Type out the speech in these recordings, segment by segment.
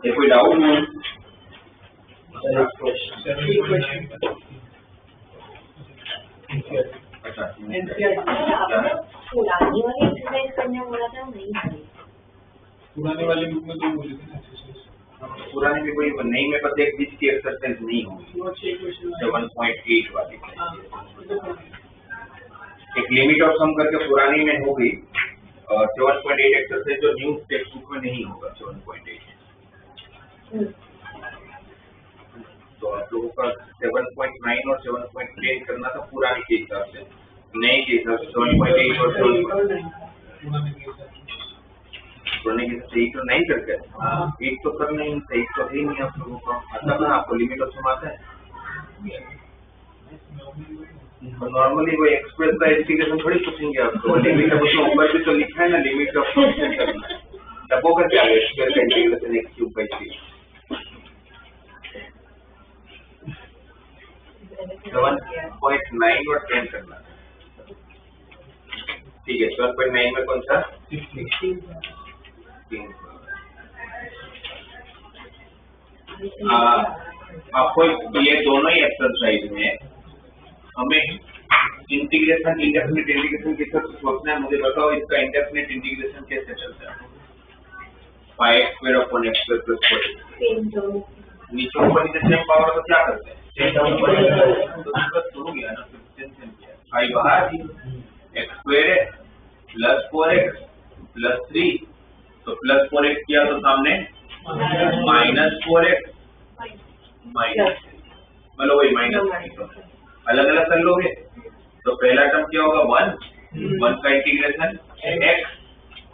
ये कोई डाउट नहीं? अच्छा पुरानी वाली एक्सरसाइज करने बोला था नहीं करी। पुराने वाले बुक में तो बोले थे ना एक्सरसाइज। पुराने में कोई नहीं, मेरे पास एक चीज की एक्सरसाइज नहीं होगी 7.8 वाली। एक लिमिट ऑफ सम करके पुरानी में होगी और 7.8 एक्सरसाइज जो न्यू टेक्स्ट बुक में नहीं होगा 7.8। तो आप लोगों का 7.9 और 7.10 करना था पुराने के हिसाब से, नए के हिसाब से 7.8 और 7.9 पुराने के हिसाब से 8 तो नहीं करके 8 तो करना ही, 8 तो ही नहीं आप लोगों का। मतलब ना आपको लिमिट ऑफ सम आता है। नॉर्मली वो एक्सप्रेस का इंटीग्रेशन थोड़ी पूछेंगे आपको, लिमिट ऑफ उसमें ऊपर भी तो लिखा है ना, लिमिट ऑफ फंक्शन करना डबो करके आगे एक्सप्रेस का इंटीग्रेशन x³ 7.9 और 10 करना। ठीक है, 7.9 में कौन सा? 16। आपको ये दोनों ही एक्सरसाइज में हमें इंटीग्रेशन, इंडेफिनिट इंटीग्रेशन किस तरह से सोचना है मुझे बताओ। इसका इंडेफिनिट इंटीग्रेशन कैसे चलता है? 5x² upon x² plus 4। नीचे ऊपर नीचे सेम पावर तो क्या करते हैं? गया ना, 5 बाहर x² प्लस 4x प्लस 3, तो प्लस 4x किया तो सामने माइनस 4x माइनस, मतलब वही माइनस अलग अलग कर लोगे तो पहला टर्म क्या होगा 1 का इंटीग्रेशन x,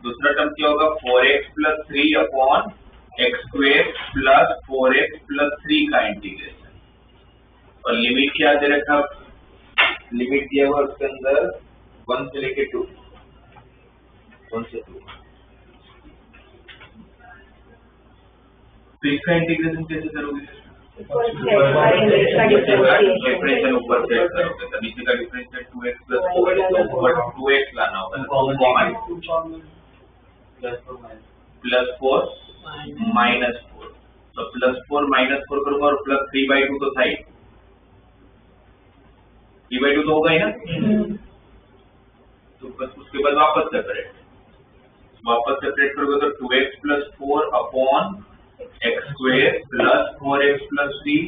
दूसरा टर्म क्या होगा 4x plus 3 upon x² plus 4x plus 3 का इंटीग्रेशन। और लिमिट क्या दे रखा? लिमिट दिया हुआ उसके अंदर 1 से लेके 2, 1 से 2। तो इसका इंटीग्रेशन कैसे करोगे? डिफरेंशियल ऊपर सेट करोगे तो नीचे का डिफरेंशियल 2x प्लस 4 है तो ऊपर 2x लाना होगा प्लस 4 माइनस 4, तो प्लस 4 माइनस 4 करूंगा और प्लस 3/2 तो था ही, 3/2 तो होगा ही ना। तो बस उसके बाद वापस सेपरेट करोगे तो 2x plus 4 upon x² plus 4x plus 3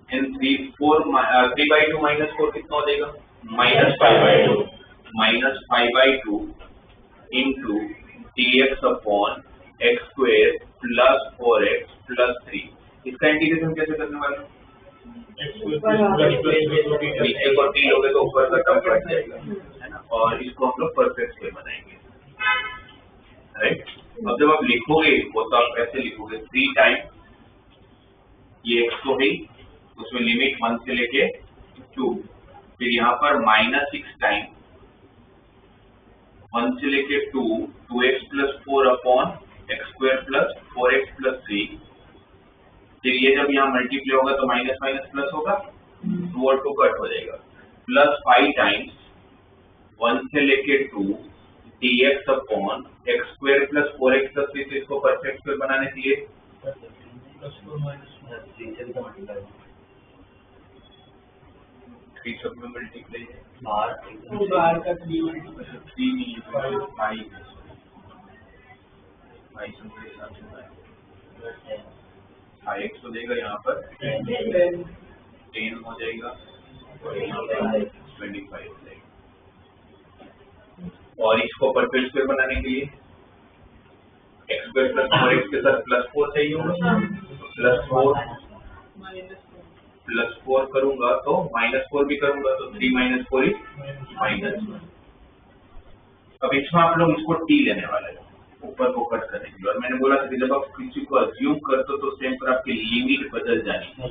इन 3/2 माइनस 4 कितना हो जाएगा? -5/2 into dx upon x² plus 4x plus 3। इसका इंटीग्रेशन कैसे करने वाले हो? नीचे को t लोगे तो ऊपर का टर्म कट जाएगा, है ना। और इसको हम लोग परफेक्ट स्क्वायर बनाएंगे, राइट। अब जब आप लिखोगे वो तो आप ऐसे लिखोगे 3 टाइम ये x को है, उसमें लिमिट 1 से लेके 2, फिर यहाँ पर -6 टाइम 1 से लेके 2, 2x plus 4 upon x² plus 4x plus 3। फिर ये जब यहाँ मल्टीप्लाई होगा तो माइनस माइनस प्लस होगा, 2 और 2 कट हो जाएगा, प्लस 5 टाइम्स 1 से लेके 2 dx upon x² plus 4x plus 3। इसको परफेक्ट स्क्वायर बनाने के लिए सब में मल्टीप्लाई है, बाहर का 3 नहीं है, 5x तो देगा यहाँ पर 10 हो जाएगा और यहाँ पर 25 हो जाएगा। और इसको परफेक्ट स्क्वायर बनाने के लिए x² प्लस 4x के साथ प्लस 4 चाहिए होगा, प्लस 4 करूंगा तो -4 भी करूंगा तो 3 - 4 is -1। अब इसमें आप लोग इसको t लेने वाले हैं, ऊपर को कट करेंगे। और मैंने बोला था कि जब आप किसी को अज्यूम करते हो तो सेम पर आपकी लिमिट बदल जानी है।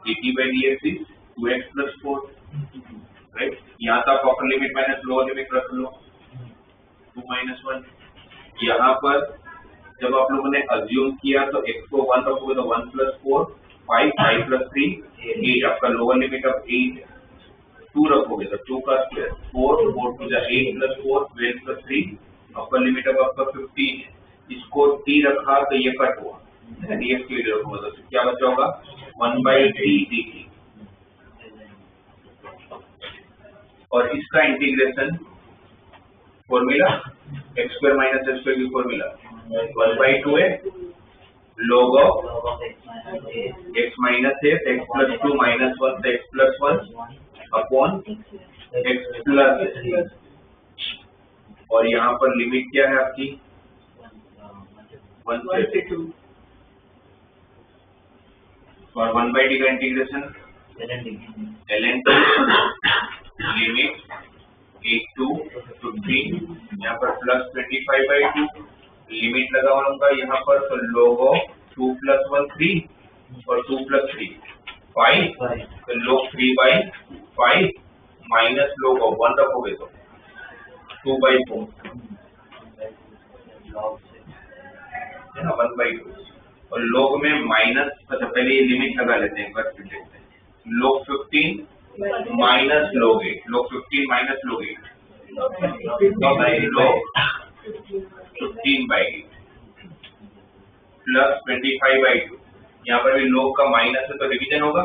dt/dx is 2x plus 4, right. यहाँ तक अपर लिमिट माइनस लोअर लिमिट रख लो 2 - 1। यहाँ पर जब आप लोगों ने अज्यूम किया तो x को 1 रखोगे तो 1 + 4 5 5 + 3 8, आपका लोअर लिमिट ऑफ 8 है। 2 रखोगे तो 2 का स्क्वायर 4 टू जा 8 प्लस 4 12 प्लस 3 अपर लिमिट अब आपका 15 है। इसको t रखा तो ये कट हुआ dx के लिए रखोगे तो क्या बचा होगा 1/t dt और इसका integration formula x square minus x square की फॉर्मूला 1/2 है log of x minus x plus 2 minus 1 तो x plus 1 upon x plus और यहाँ पर लिमिट क्या है आपकी 1 से 2 और 1/t का integration ln t limit 8 to 15 यहाँ पर प्लस 25/2 लिमिट लगा होगा यहाँ पर तो log of 2 plus 1 3 और 2 plus 3 5 तो log 3/5 माइनस log of 1 रखोगे तो 2/4 है ना 1/2 और log में माइनस अच्छा पहले ये लिमिट लगा लेते हैं बस देखते हैं log 15 minus log 8 log 15 minus log 8 तो log 15/8 प्लस 25/2 यहाँ पर भी log का माइनस है तो डिवीजन होगा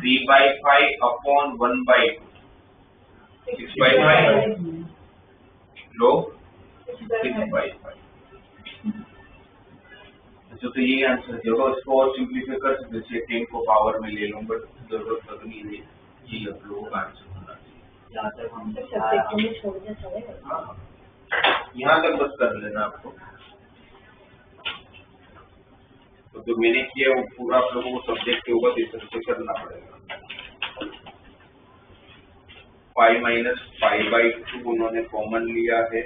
3/5 अपॉन 1/2 6/5 log 6/5 अच्छा तो ये आंसर होगा। इसको और सिंप्लीफाई कर सकते हैं 10 को पावर में ले लूँ बट जरूरत तक नहीं है ये आप लोगों का आंसर होना चाहिए यहाँ तक बस कर लेना आपको तो जो मैंने किया वो पूरा आप लोगों को सब्जेक्ट के ऊपर इस तरह से करना पड़ेगा 5 minus 5/2 उन्होंने कॉमन लिया है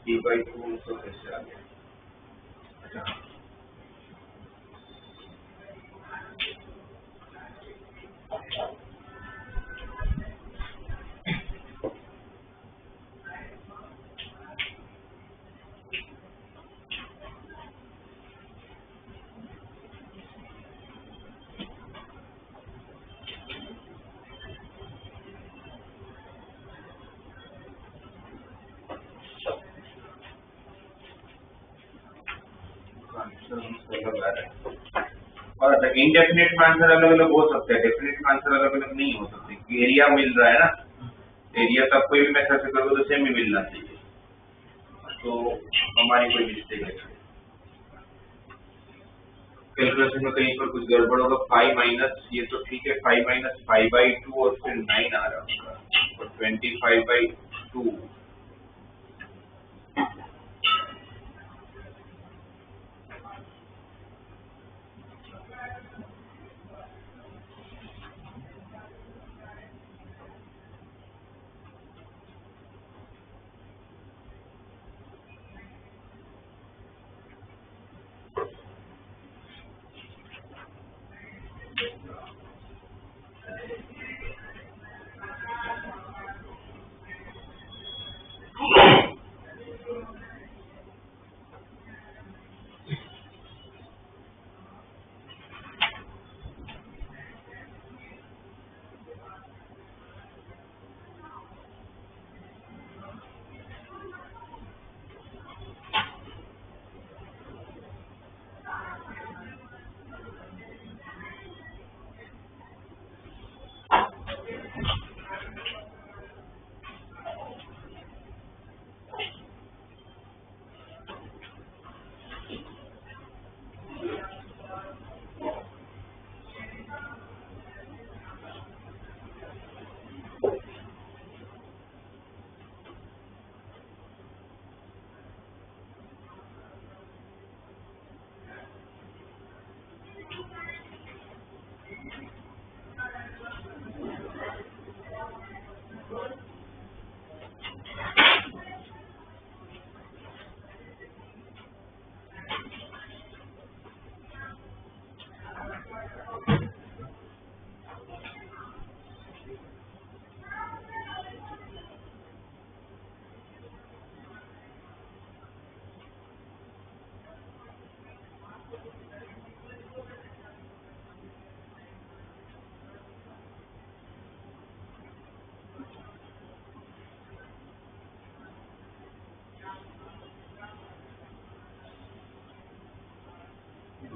3/2 उनको कैसे आ गया अच्छा और इंडेफिनेट का आंसर अलग अलग हो सकता है डेफिनेट का आंसर अलग अलग नहीं हो सकते एरिया मिल रहा है ना एरिया का कोई भी मेथड से करोगे तो सेम ही मिलना चाहिए तो हमारी कोई मिस्टेक है कैलकुलेशन में कहीं पर कुछ गड़बड़ होगा 5 माइनस ये तो ठीक है 5 minus 5/2 और फिर 9 आ रहा होगा और 25/2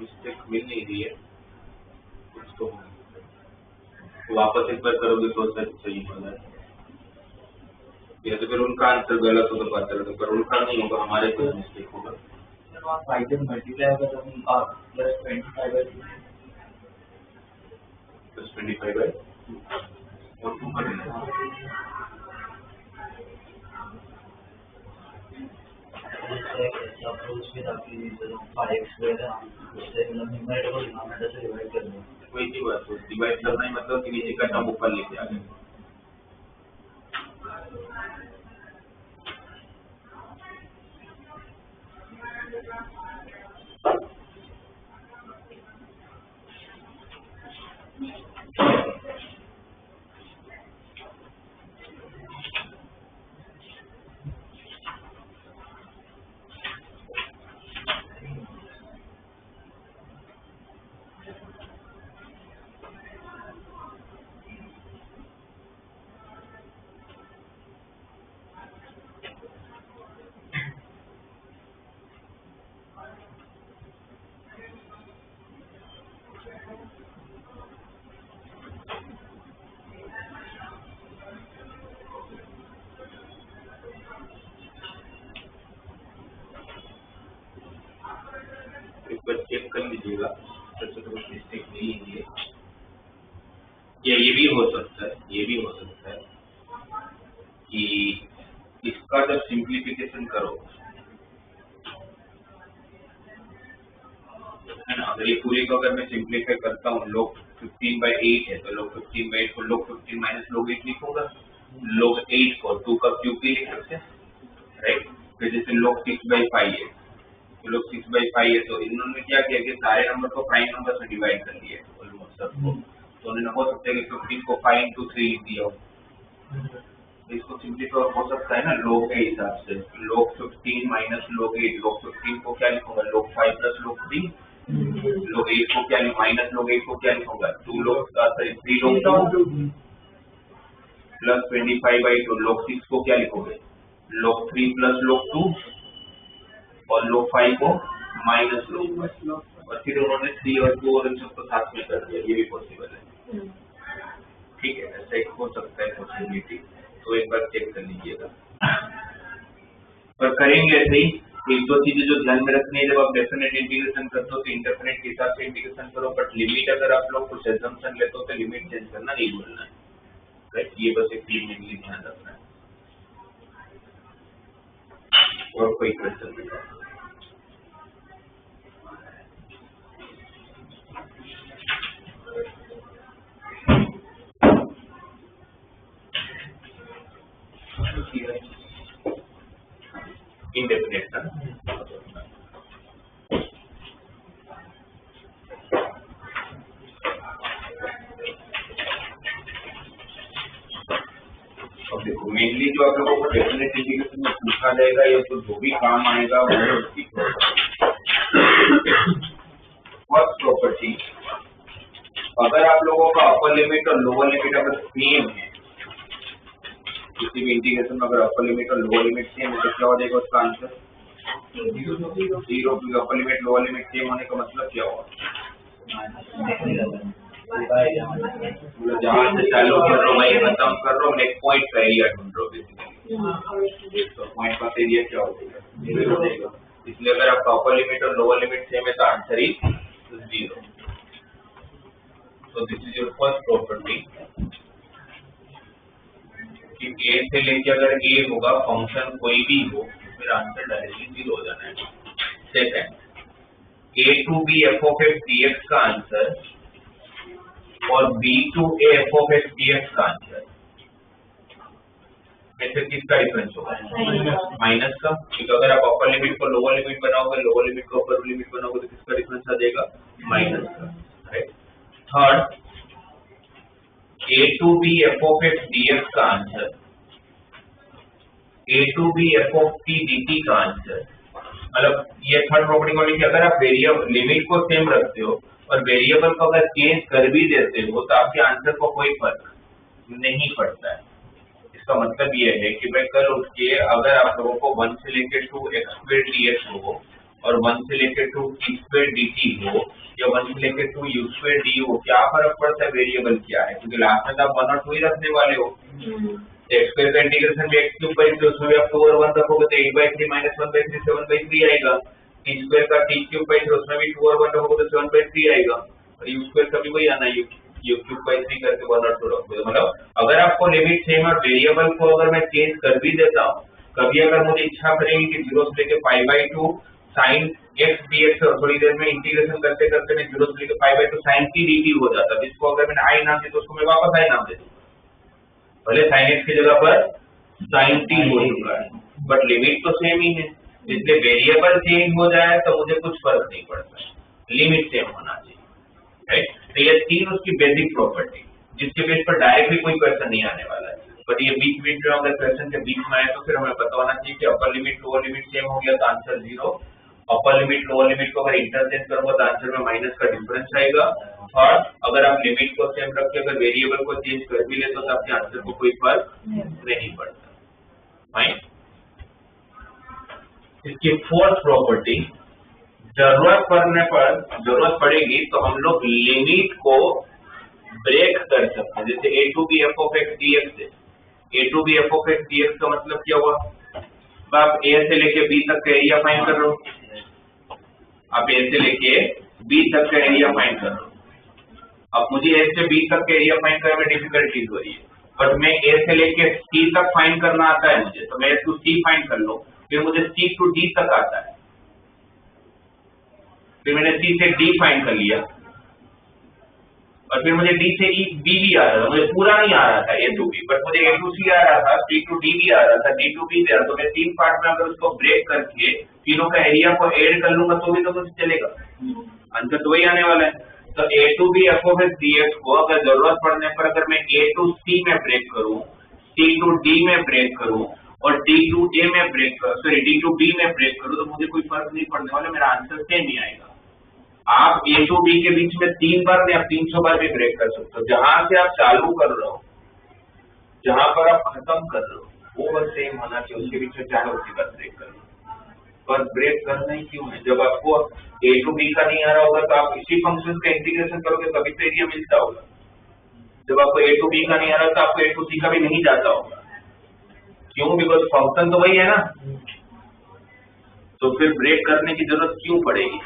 मिस्टेक मिल नहीं रही है कुछ तो वापस एक बार करोगे तो सही होगा, या तो फिर उनका आंसर गलत हो तो बात करोगे, पर उनका नहीं होगा, हमारे कोई मिस्टेक होगा। फाइव से मल्टीप्लाई होगा तो प्लस 25 बाई और 2 कर लेना। कोई की बात हो, डिवाइड करना ही मतलब कि नीचे का टर्म ऊपर लेके आ गए। एक बार चेक कर लीजिएगा, तो कुछ मिस्टेक नहीं है। ये भी हो सकता है, ये भी हो सकता है कि इसका जब सिंप्लीफिकेशन करो, है ना, अगर ये पूरी को अगर मैं सिंप्लीफाई करता हूँ, log 15/8 है तो log 15/8 को log 15 माइनस log 8 लिखूंगा, log 8 को 2 का क्यूब भी लिख सकते हैं, राइट। फिर जैसे log 6/5 है तो log 6/5 है, तो इन्होंने क्या किया कि सारे नंबर को प्राइम नंबर से डिवाइड कर लिया ऑलमोस्ट सबको। तो उन्होंने हो सकता है कि 15 को 5 into 3 लिख दिया हो, इसको सिंप्लीफाई हो सकता है ना log के हिसाब से, log 15 माइनस log 8, log 15 को क्या लिखूंगा log 5 प्लस log 3, log 8 को क्या माइनस log 8 को क्या लिखूंगा 3 log 2 प्लस 25/2, log 6 को क्या लिखोगे log 3 प्लस log 2 और log 5 को माइनस log 5, और फिर उन्होंने 3 और 2 और इन सबको साथ में कर दिया, ये भी पॉसिबल है। ठीक है, ऐसा एक हो सकता है पॉसिबिलिटी, तो एक बार चेक कर लीजिएगा। पर करेंगे ऐसे ही, एक दो चीजें जो ध्यान में रखनी है, जब आप डेफिनेट इंटीग्रेशन करते हो तो इंडेफिनेट के हिसाब से इंटीग्रेशन करो, बट लिमिट अगर आप लोग कुछ एजम्पशन लेते हो तो लिमिट चेंज करना नहीं भूलना है, राइट। ये बस एक चीज में ध्यान रखना है। और कोई क्वेश्चन बताओ? इंडेफिनेट ना, देखो मेनली जो आप लोगों को डेफिनेट इंटीग्रेशन में पूछा जाएगा, या तो जो भी काम आएगा वो उसकी फर्स्ट प्रॉपर्टी, अगर आप लोगों का अपर लिमिट और लोअर लिमिट अगर सेम है, किसी भी इंटीग्रेशन में अगर अपर लिमिट और लोअर लिमिट सेम है तो क्या हो जाएगा उसका answer 0। Upper limit lower limit same होने का मतलब क्या होगा, जहाँ से चालू कर रहा हूँ वही खत्म कर रहा हूँ, नेक्स्ट पॉइंट का एरिया ढूंढ रहा हूँ बेसिकली, तो पॉइंट का एरिया क्या हो जाएगा 0 हो जाएगा। इसलिए अगर आपका अपर लिमिट और लोअर लिमिट सेम है तो आंसर इज 0। तो this is your first property कि ए से लेके अगर ए होगा फंक्शन कोई भी हो फिर आंसर डायरेक्टली 0 हो जाना है। Second, a to b f of x dx का आंसर और b to a f of x dx का आंसर ऐसे किसका डिफरेंस होगा माइनस का, क्योंकि अगर आप अपर लिमिट को लोअर लिमिट बनाओगे, लोअर लिमिट को अपर लिमिट बनाओगे तो किसका डिफरेंस आ जाएगा माइनस का, right. Third, a to b f of x dx का answer a to b f of t dt का आंसर, मतलब ये थर्ड प्रॉपर्टी बोली कि अगर आप वेरिएबल लिमिट को सेम रखते हो और वेरिएबल को अगर चेंज कर भी देते हो तो आपके आंसर को कोई फर्क नहीं पड़ता है। इसका मतलब ये है कि भाई कल उठ के अगर आप लोगों को 1 से लेकर 2 x² dx हो और 1 से लेके 2 t स्क्वायर dt हो या 1 से लेके 2 u स्क्वायर du हो, क्या फर्क पड़ता है वेरिएबल क्या है, क्योंकि लास्ट में तो आप 1 और 2 ही रखने वाले हो। x स्क्वायर का इंटीग्रेशन में x क्यूब बाई 2, उसमें भी आप 2 और 1 रखोगे तो 8/3 माइनस 1/3 7/3 आएगा। t स्क्वायर का t क्यूब बाई 3, उसमें भी 2 और 1 रखोगे तो 7/3 आएगा। और u स्क्वायर का भी वही आना, u क्यूब बाई 3 करके 1 और 2 रखोगे। मतलब अगर आपको लिमिट सेम और वेरिएबल को अगर मैं चेंज कर भी देता हूँ, कभी अगर मुझे इच्छा करेगी कि 0 से लेके π/2 sin x dx और थोड़ी देर में इंटीग्रेशन करते करते मैं 0 से लेके π/2 sin t dt हो जाता, जिसको अगर मैंने i नाम दिया तो उसको मैं वापस i नाम दे दूंगा, भले sin x की जगह पर sin t हो चुका है, बट लिमिट तो सेम ही है। इसलिए वेरिएबल चेंज हो जाए तो मुझे कुछ फर्क नहीं पड़ता, लिमिट सेम होना चाहिए, राइट। तो ये 3 उसकी बेसिक प्रॉपर्टी, जिसके बेस पर डायरेक्टली कोई क्वेश्चन नहीं आने वाला है, बट ये बीच में जो अगर क्वेश्चन के बीच में आए तो फिर हमें पता होना चाहिए कि upper limit lower limit same हो गया तो answer 0, upper limit lower limit को अगर इंटरचेंज करूंगा तो आंसर में माइनस का डिफरेंस आएगा, और अगर आप लिमिट को सेम रख के अगर वेरिएबल को चेंज कर भी ले तो आपके आंसर को कोई फर्क नहीं पड़ता, फाइन। इसकी फोर्थ प्रॉपर्टी, जरूरत पड़ेगी तो हम लोग लिमिट को ब्रेक कर सकते हैं, जैसे a to b f of x dx है। a to b f of x dx का मतलब क्या हुआ, आप a से लेके b तक का एरिया फाइंड कर रहे हो, आप a से लेके b तक का एरिया फाइंड कर रहे हो। अब मुझे a से b तक का एरिया फाइंड करने में डिफिकल्टीज हो रही है, बट मैं a से लेके c तक फाइंड करना आता है मुझे, तो मैं a to c फाइंड कर लो, फिर मुझे c to d तक आता है, फिर मैंने c से d फाइंड कर लिया, और फिर मुझे d से e b भी आ रहा था, मुझे पूरा नहीं आ रहा था a to b, बट मुझे a to c आ रहा था, c to d भी आ रहा था, d to b भी आ रहा था। तो मैं 3 पार्ट में अगर उसको ब्रेक करके तीनों का एरिया को ऐड कर लूंगा तो भी तो कुछ चलेगा, आंसर तो वही आने वाला है। तो a to b f of x dx को अगर जरूरत पड़ने पर अगर मैं a to c में ब्रेक करूं, c to d में ब्रेक करूं और d to a में ब्रेक करूं, सॉरी d to b में ब्रेक करूं, तो मुझे कोई फर्क नहीं पड़ने वाला, मेरा आंसर सेम ही आएगा। आप a to b के बीच में 3 बार या 300 बार भी ब्रेक कर सकते हो, जहां से आप चालू कर रहे हो, जहां पर आप खत्म कर रहे हो वो बस सेम होना चाहिए, उसके बीच में चाहे उसी बार ब्रेक कर लो, पर ब्रेक करना ही क्यों है, जब आपको a to b का नहीं आ रहा होगा तो आप इसी फंक्शन का इंटीग्रेशन करोगे तभी तो एरिया मिलता होगा, जब आपको a to b का नहीं आ रहा तो आपको a to c का भी नहीं जाता होगा, क्यों, बिकॉज फंक्शन तो वही है ना, तो फिर ब्रेक करने की जरूरत क्यों पड़ेगी,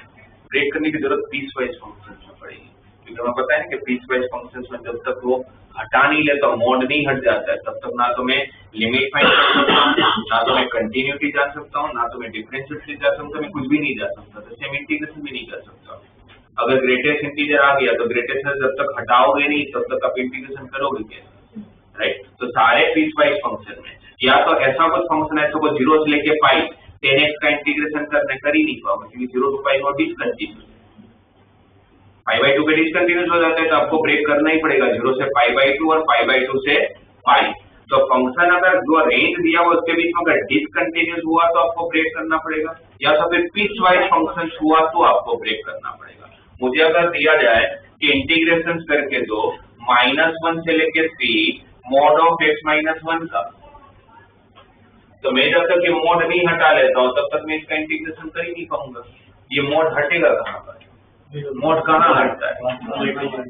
ब्रेक करने की जरूरत पीस वाइज फंक्शंस में पड़ेगी, क्योंकि हमें पता है ना कि पीस वाइज फंक्शंस में जब तक वो हटा नहीं लेता, मोड नहीं हट जाता है, तब तक ना तो मैं लिमिट फाइंड कर सकता हूँ, ना तो मैं कंटिन्यूटी जा सकता हूँ, ना तो मैं डिफरेंशिएट जा सकता हूँ, मैं कुछ भी नहीं जा सकता, तो सेम इंटीग्रेशन भी नहीं कर सकता। अगर ग्रेटेस्ट इंटीजर आ गया तो ग्रेटेस्ट जब तक हटाओगे नहीं तब तक आप इंटीग्रेशन करोगे कैसे, राइट। तो सारे पीस वाइज फंक्शन में या तो ऐसा कुछ फंक्शन है सपोज 0 से लेके पाई 10x का इंटीग्रेशन कर ही नहीं पाओगे, क्योंकि 0 to पाई नॉट डिसकंटिन्यूअस, π/2 पे डिसकंटिन्यूअस हो जाता है तो आपको ब्रेक करना ही पड़ेगा 0 से π/2 और π/2 से पाई। तो फंक्शन अगर जो रेंज दिया हुआ उसके बीच में अगर डिसकंटिन्यूअस हुआ तो आपको ब्रेक करना पड़ेगा, या तो फिर पीस वाइज फंक्शन हुआ तो आपको ब्रेक करना पड़ेगा। मुझे अगर दिया जाए कि इंटीग्रेशन करके दो -1 से लेके 3 mod of x - 1 का, तो मैं जब तक ये मोड नहीं हटा लेता हूँ तब तक मैं इसका इंटीग्रेशन कर ही नहीं पाऊंगा। ये मोड हटेगा कहाँ पर, मोड कहाँ हटता है,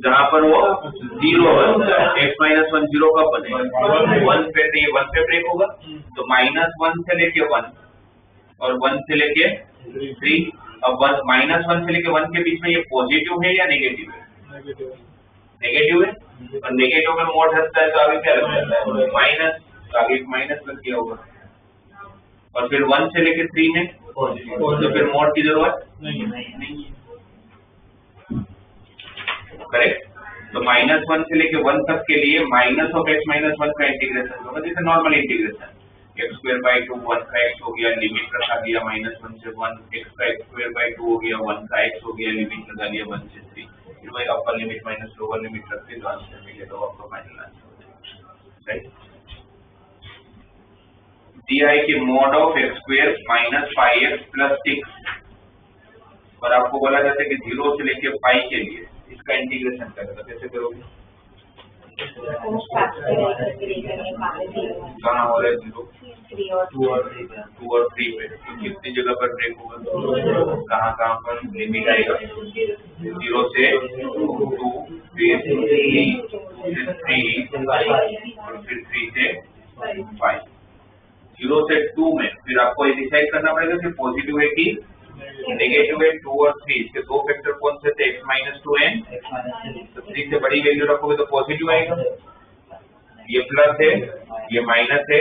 जहाँ पर वो 0 बनता है, x - 1 0 कब बनेगा 1 पे, तो ये 1 पे ब्रेक होगा, तो -1 से लेके 1 और 1 से लेके 3, अब -1 से लेके 1 के बीच में ये पॉजिटिव है या नेगेटिव है, नेगेटिव है, और नेगेटिव में मोड हटता है तो आगे क्या लग जाता है माइनस, आगे माइनस लग गया होगा, और फिर 1 से लेके 3 में तो फिर मोड की जरूरत नहीं है, करेक्ट। तो -1 से लेके 1 तक के लिए माइनस ऑफ x - 1 का इंटीग्रेशन होगा, जैसे नॉर्मल इंटीग्रेशन x²/2 1 का x हो गया, लिमिट रखा गया -1 से 1, x का x²/2 हो गया, 1 का x हो गया, लिमिट लगा लिया 1 से 3, फिर वही अपर लिमिट माइनस लोअर लिमिट रखते तो आंसर मिलेगा, आपका फाइनल आंसर हो जाएगा, राइट। दिया है कि mod of x² - πx + 6, और आपको बोला जाता है कि 0 से लेके पाई के लिए इसका इंटीग्रेशन करेगा, कैसे करोगे, वो प्राप्त करेंगे पाले कहाँ हो रहा है 0 3 और 2 और 3 पे 2 और 3 पे, तो कितनी जगह पर ब्रेक होगा? कहाँ कहाँ पर लिमिट आएगा? 0 से 2, फिर 3, फिर 3 और फिर 3 से 5। 0 से 2 में फिर आपको ये डिसाइड करना पड़ेगा कि पॉजिटिव है कि नेगेटिव है। 2 और 3 इसके दो फैक्टर कौन से थे? x - 2 n। तो 3 से बड़ी वैल्यू रखोगे तो पॉजिटिव आएगा। ये प्लस है, ये माइनस है,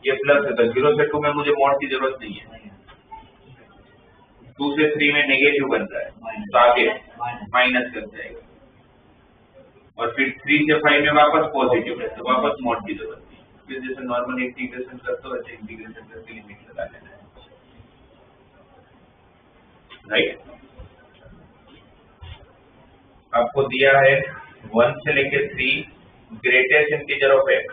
ये प्लस है, तो 0 से 2 में मुझे मॉड की जरूरत नहीं है। 2 से 3 में नेगेटिव बन रहा है, तो आगे माइनस कर जाएगा, और फिर 3 से 5 में वापस पॉजिटिव है, तो वापस मॉड की जरूरत नहीं है। फिर जैसे नॉर्मल इंटीग्रेशन करते हो वैसे इंटीग्रेशन करके लिमिट लगा लेना है, राइट। आपको दिया है 1 से लेके 3 ग्रेटेस्ट इंटीजर ऑफ x।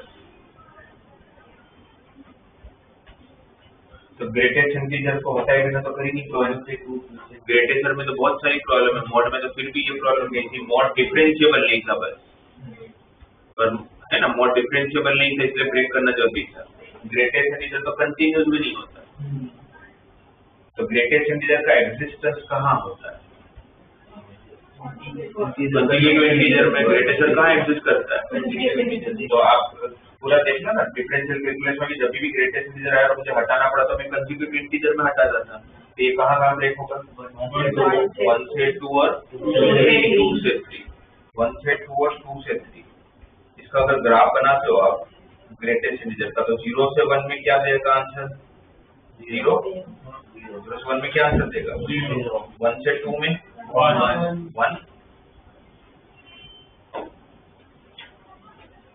तो ग्रेटेस्ट इंटीजर को हटाए बिना तो कहीं नहीं प्रॉब्लम से। ग्रेटेस्ट में तो बहुत सारी प्रॉब्लम है, मॉड में तो फिर भी ये प्रॉब्लम नहीं थी, मॉड डिफरेंशिएबल नहीं था बस, पर है ना, मॉड डिफरेंशिएबल नहीं था इसलिए ब्रेक करना जरूरी था। ग्रेटेस्ट इंटीजर तो कंटिन्यूअस भी नहीं होता, तो ग्रेटेस्ट इंटीजर का एग्जिस्टेंस कहाँ होता है? कंटिन्यूअस इंटीजर में ग्रेटेस्ट कहाँ एग्जिस्ट करता है? तो आप पूरा देखना ना, डिफरेंशियल कैलकुलस में जब भी ग्रेटेस्ट इंटीजर आया और मुझे हटाना पड़ा तो मैं कंसेक्यूटिव इंटीजर में हटाता था। तो ये कहाँ कहाँ ब्रेक होगा? 1 से 2 और 2 से 3, 1 से 2 और 2 से 3। इसका अगर ग्राफ बनाते हो आप ग्रेटेस्ट इंटीजर का, तो 0 से 1 में क्या देगा आंसर? 0 से 1 में क्या आंसर देगा? 1 से 2 में 1,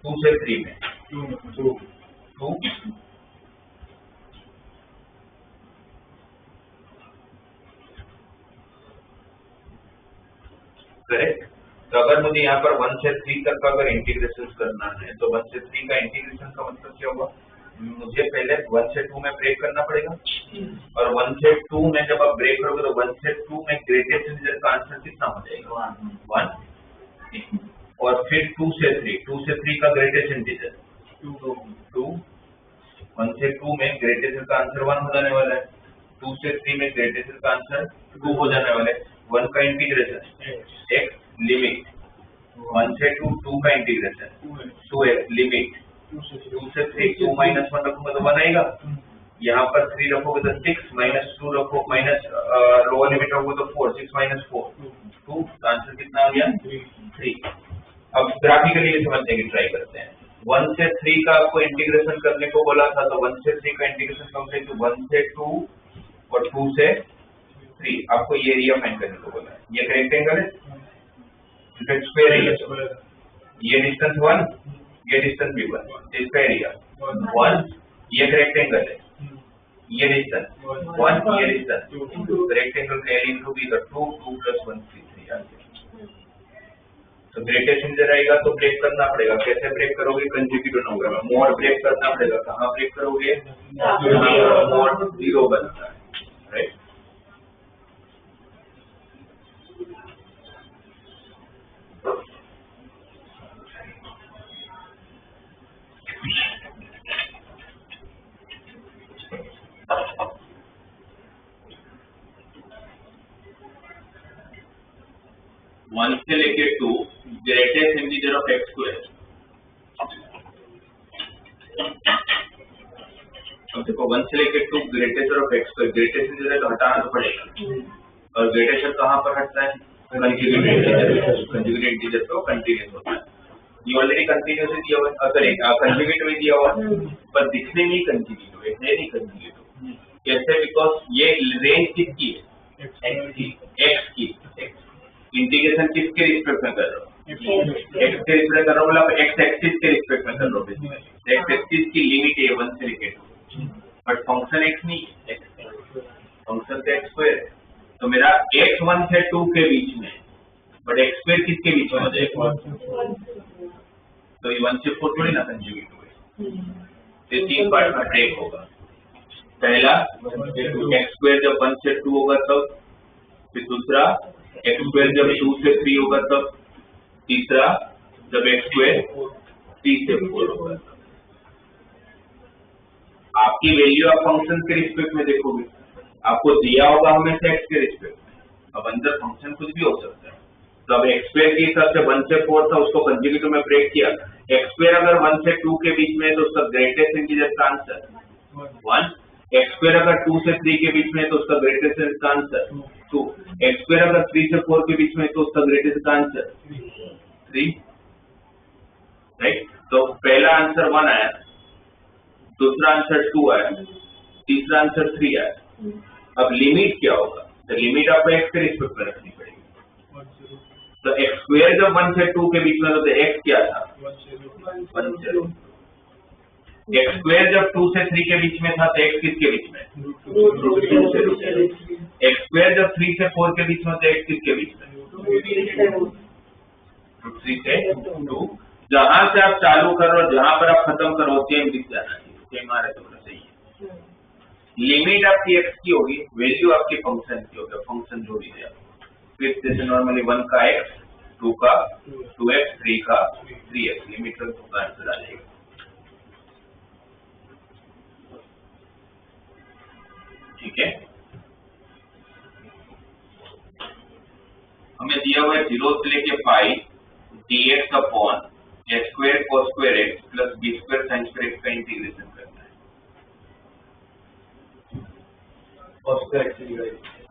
2 से 3 में 2, करेक्ट। तो अगर मुझे यहाँ पर 1 से 3 तक का अगर इंटीग्रेशन करना है, तो 1 से 3 का इंटीग्रेशन का मतलब क्या होगा? मुझे पहले 1 से 2 में ब्रेक करना पड़ेगा, और 1 से 2 में जब आप ब्रेक करोगे तो 1 से 2 में ग्रेटेस्ट इंटीजर का आंसर कितना हो जाएगा? 1। और फिर 2 से 3 का ग्रेटेस्ट इंटीजर 2। 1 से 2 में ग्रेटेस्ट का आंसर 1 हो जाने वाला है, 2 से 3 में ग्रेटेस्ट का आंसर 2 हो जाने वाला है। 1 का इंटीग्रेशन x लिमिट 1 से 2 का इंटीग्रेशन 2x लिमिट 2 से 3 2 - 1 रखोगे तो 1 आएगा। यहाँ पर 3 रखोगे तो 6 -2 रखो, माइनस लोअर लिमिट रखोगे तो 4, 6 - 4 2, आंसर कितना आ गया? 3। अब ग्राफिकली ये समझने की ट्राई करते हैं। 1 से 3 का आपको इंटीग्रेशन करने को बोला था, तो 1 से 3 का इंटीग्रेशन कम से 1 से 2 और 2 से 3 आपको ये एरिया फाइंड करने को बोला है। ये रेक्टेंगल है, स्क्वायर एरिया, ये डिस्टेंस 1, ये डिस्टेंस भी 1, इसका एरिया 1, ये रेक्टेंगल है, ये डिस्टेंस 1, ये डिस्टेंस, रेक्टेंगल का एरिया इनटू बी 2 + 1 3 आ गया। तो ग्रेटेस्ट इंटीजर आएगा तो ब्रेक करना पड़ेगा। कैसे ब्रेक करोगे? कंसेक्यूटिव नंबर में मॉड ब्रेक करना पड़ेगा। कहाँ ब्रेक करोगे? मॉड 0 बनता है, राइट। वन से लेके 2 greatest integer of x square. अब देखो 1 से लेके 2 greatest of x square, greatest integer तो हटाना तो पड़ेगा, और ग्रेटेस्ट कहाँ पर हटता है? कंजुगेट इंटीजर तो कंटीन्यूअस होता है। ये ऑलरेडी कंटीन्यूअस दिया हुआ है, कंजुगेट में दिया हुआ है, पर दिखने में कंटीन्यूअस है, नहीं कंटीन्यूअस। कैसे? बिकॉज ये रेंज किसकी है? x की। इंटीग्रेशन किसके रिस्पेक्ट में कर रहा हूँ? x के रिस्पेक्ट कर रहा हूँ, मतलब x एक्सिस के रिस्पेक्ट में कर रहा हूँ। x एक्सिस की लिमिट है 1 से लेके 2, बट फंक्शन x नहीं है, फंक्शन तो x स्क्वायर है। तो मेरा x 1 से 2 के बीच में, बट x स्क्वायर किसके बीच में हो जाएगा? तो ये 1 से 4 थोड़ी ना कंजुगेट हुए, तो 3 पार्ट में ब्रेक होगा। पहला x स्क्वायर जब 1 से 2 होगा तब, फिर दूसरा x स्क्वायर जब 2 से 3 होगा तब, तीसरा जब x स्क्वायर 3 से 4 होगा। आपकी वैल्यू आप फंक्शन के रिस्पेक्ट में देखोगे, आपको दिया होगा हमेशा x के रिस्पेक्ट में। अब अंदर फंक्शन कुछ भी हो सकता है, तो अब x स्क्वायर के हिसाब से 1 से 4 था, उसको कंसेक्यूटिव में ब्रेक किया। x स्क्वायर अगर 1 से 2 के बीच में है तो उसका ग्रेटेस्ट इंटीजर का आंसर 1। x स्क्वायर अगर 2 से 3 के बीच में है तो उसका ग्रेटेस्ट का आंसर 2। x स्क्वायर अगर 3 से 4 के बीच में है तो उसका ग्रेटेस्ट का आंसर 3, राइट। तो पहला आंसर 1 आया, दूसरा आंसर 2 आया, तीसरा आंसर 3 आया। अब लिमिट क्या होगा? तो लिमिट आपको x के रिस्पेक्ट में रखनी पड़ेगी। तो x स्क्वायर जब 1 से 2 के बीच में था तो x क्या था? 1 से 2। x स्क्वायर जब 2 से 3 के बीच में था तो x किसके बीच में? √2 से √3। x स्क्वायर जब 3 से 4 के बीच में तो x किसके बीच में? √3 से 2। जहां से आप चालू करो जहां पर आप खत्म करो सेम दिख जाना चाहिए, सेम आ रहा है तो सही है। लिमिट आपकी x की होगी, वैल्यू आपके फंक्शन की होगी, फंक्शन जो भी है। फिर जैसे नॉर्मली 1 का x, 2 का 2x, 3 का 3x, लिमिट का आंसर आ जाएगा। ठीक है, हमें दिया हुआ है 0 से लेके पाई dx upon x square cos square x plus b square sin square x का इंटीग्रेशन करना है।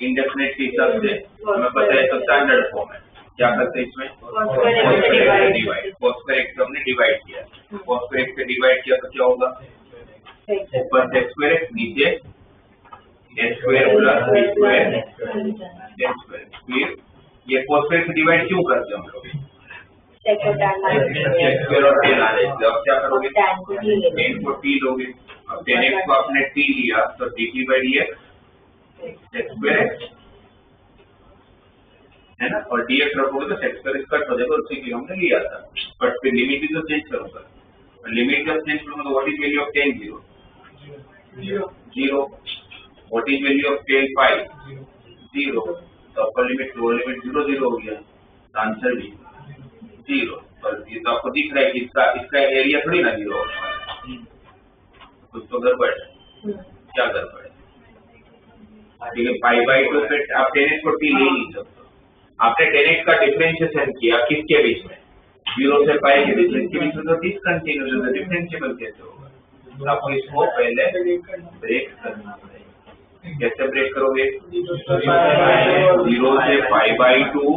इंडेफिनेट के हिसाब से हमें पता है तो स्टैंडर्ड फॉर्म है। क्या करते हैं इसमें? cos स्क्वायर x हमने डिवाइड किया, cos स्क्वायर x से डिवाइड किया तो क्या होगा? ऊपर से x स्क्वायर x, नीचे x square plus b square x square. फिर ये cos स्क्वायर से डिवाइड क्यों करते हैं हम लोग? x स्क्वायर और tan आ जाएगा। अब क्या करोगे? tan को t लोगे। अब tan x को आपने t लिया तो dt by dx x square x है ना, और dx रखोगे तो x स्क्वायर कट हो जाएगा, उसी के हमने लिया था। बट फिर लिमिट भी तो चेंज करूंगा, लिमिट जब चेंज करूंगा तो what is value of tan 0 what is value of tan पाई 0। तो अपर लिमिट लोअर लिमिट 0 0 हो गया, आंसर भी 0। पर ये तो आपको दिख रहा है कि इसका एरिया थोड़ी ना 0 होने वाला है, कुछ तो गड़बड़ है। क्या गड़बड़ है? ठीक है, पाई बाई 2 पे आप tan x को t ले नहीं सकते। आपने tan x का डिफरेंशिएशन किया किसके बीच में? 0 से पाई के बीच में, इसके बीच में तो डिसकंटिन्यूअस है, डिफरेंशिएबल कैसे होगा? तो आपको इसको पहले ब्रेक करना पड़ेगा। कैसे ब्रेक करोगे? 0 से पाई बाई 2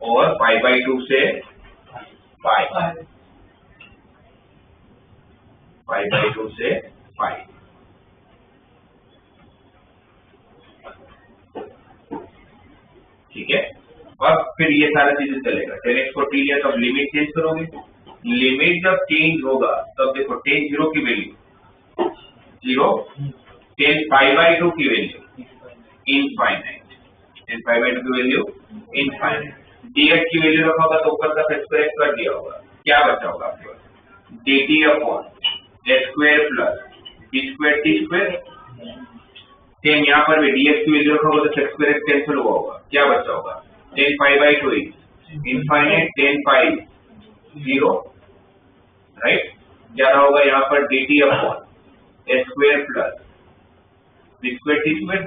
और पाई बाई 2 से पाई बाई 2 से पाई। ठीक है, अब फिर ये सारा चीजें चलेगा। tan x को t लिया तो अब लिमिट चेंज करोगे, लिमिट जब चेंज होगा तब देखो tan 0 की वैल्यू 0, tan पाई बाई 2 की value infinite, tan pi by 2 की वैल्यू इनफाइनाइट। dx की वैल्यू रखा होगा तो ऊपर का एक्सप्रेस कर दिया होगा, क्या बचा होगा आपके पास? dt upon x square plus b square t square. Same यहाँ पर भी dx की वैल्यू रखा होगा तो x स्क्वायर कैंसिल हुआ होगा, क्या बचा होगा? tan pi by 2 infinite tan pi 0, right. क्या होगा यहाँ पर? dt upon x square plus b square t square,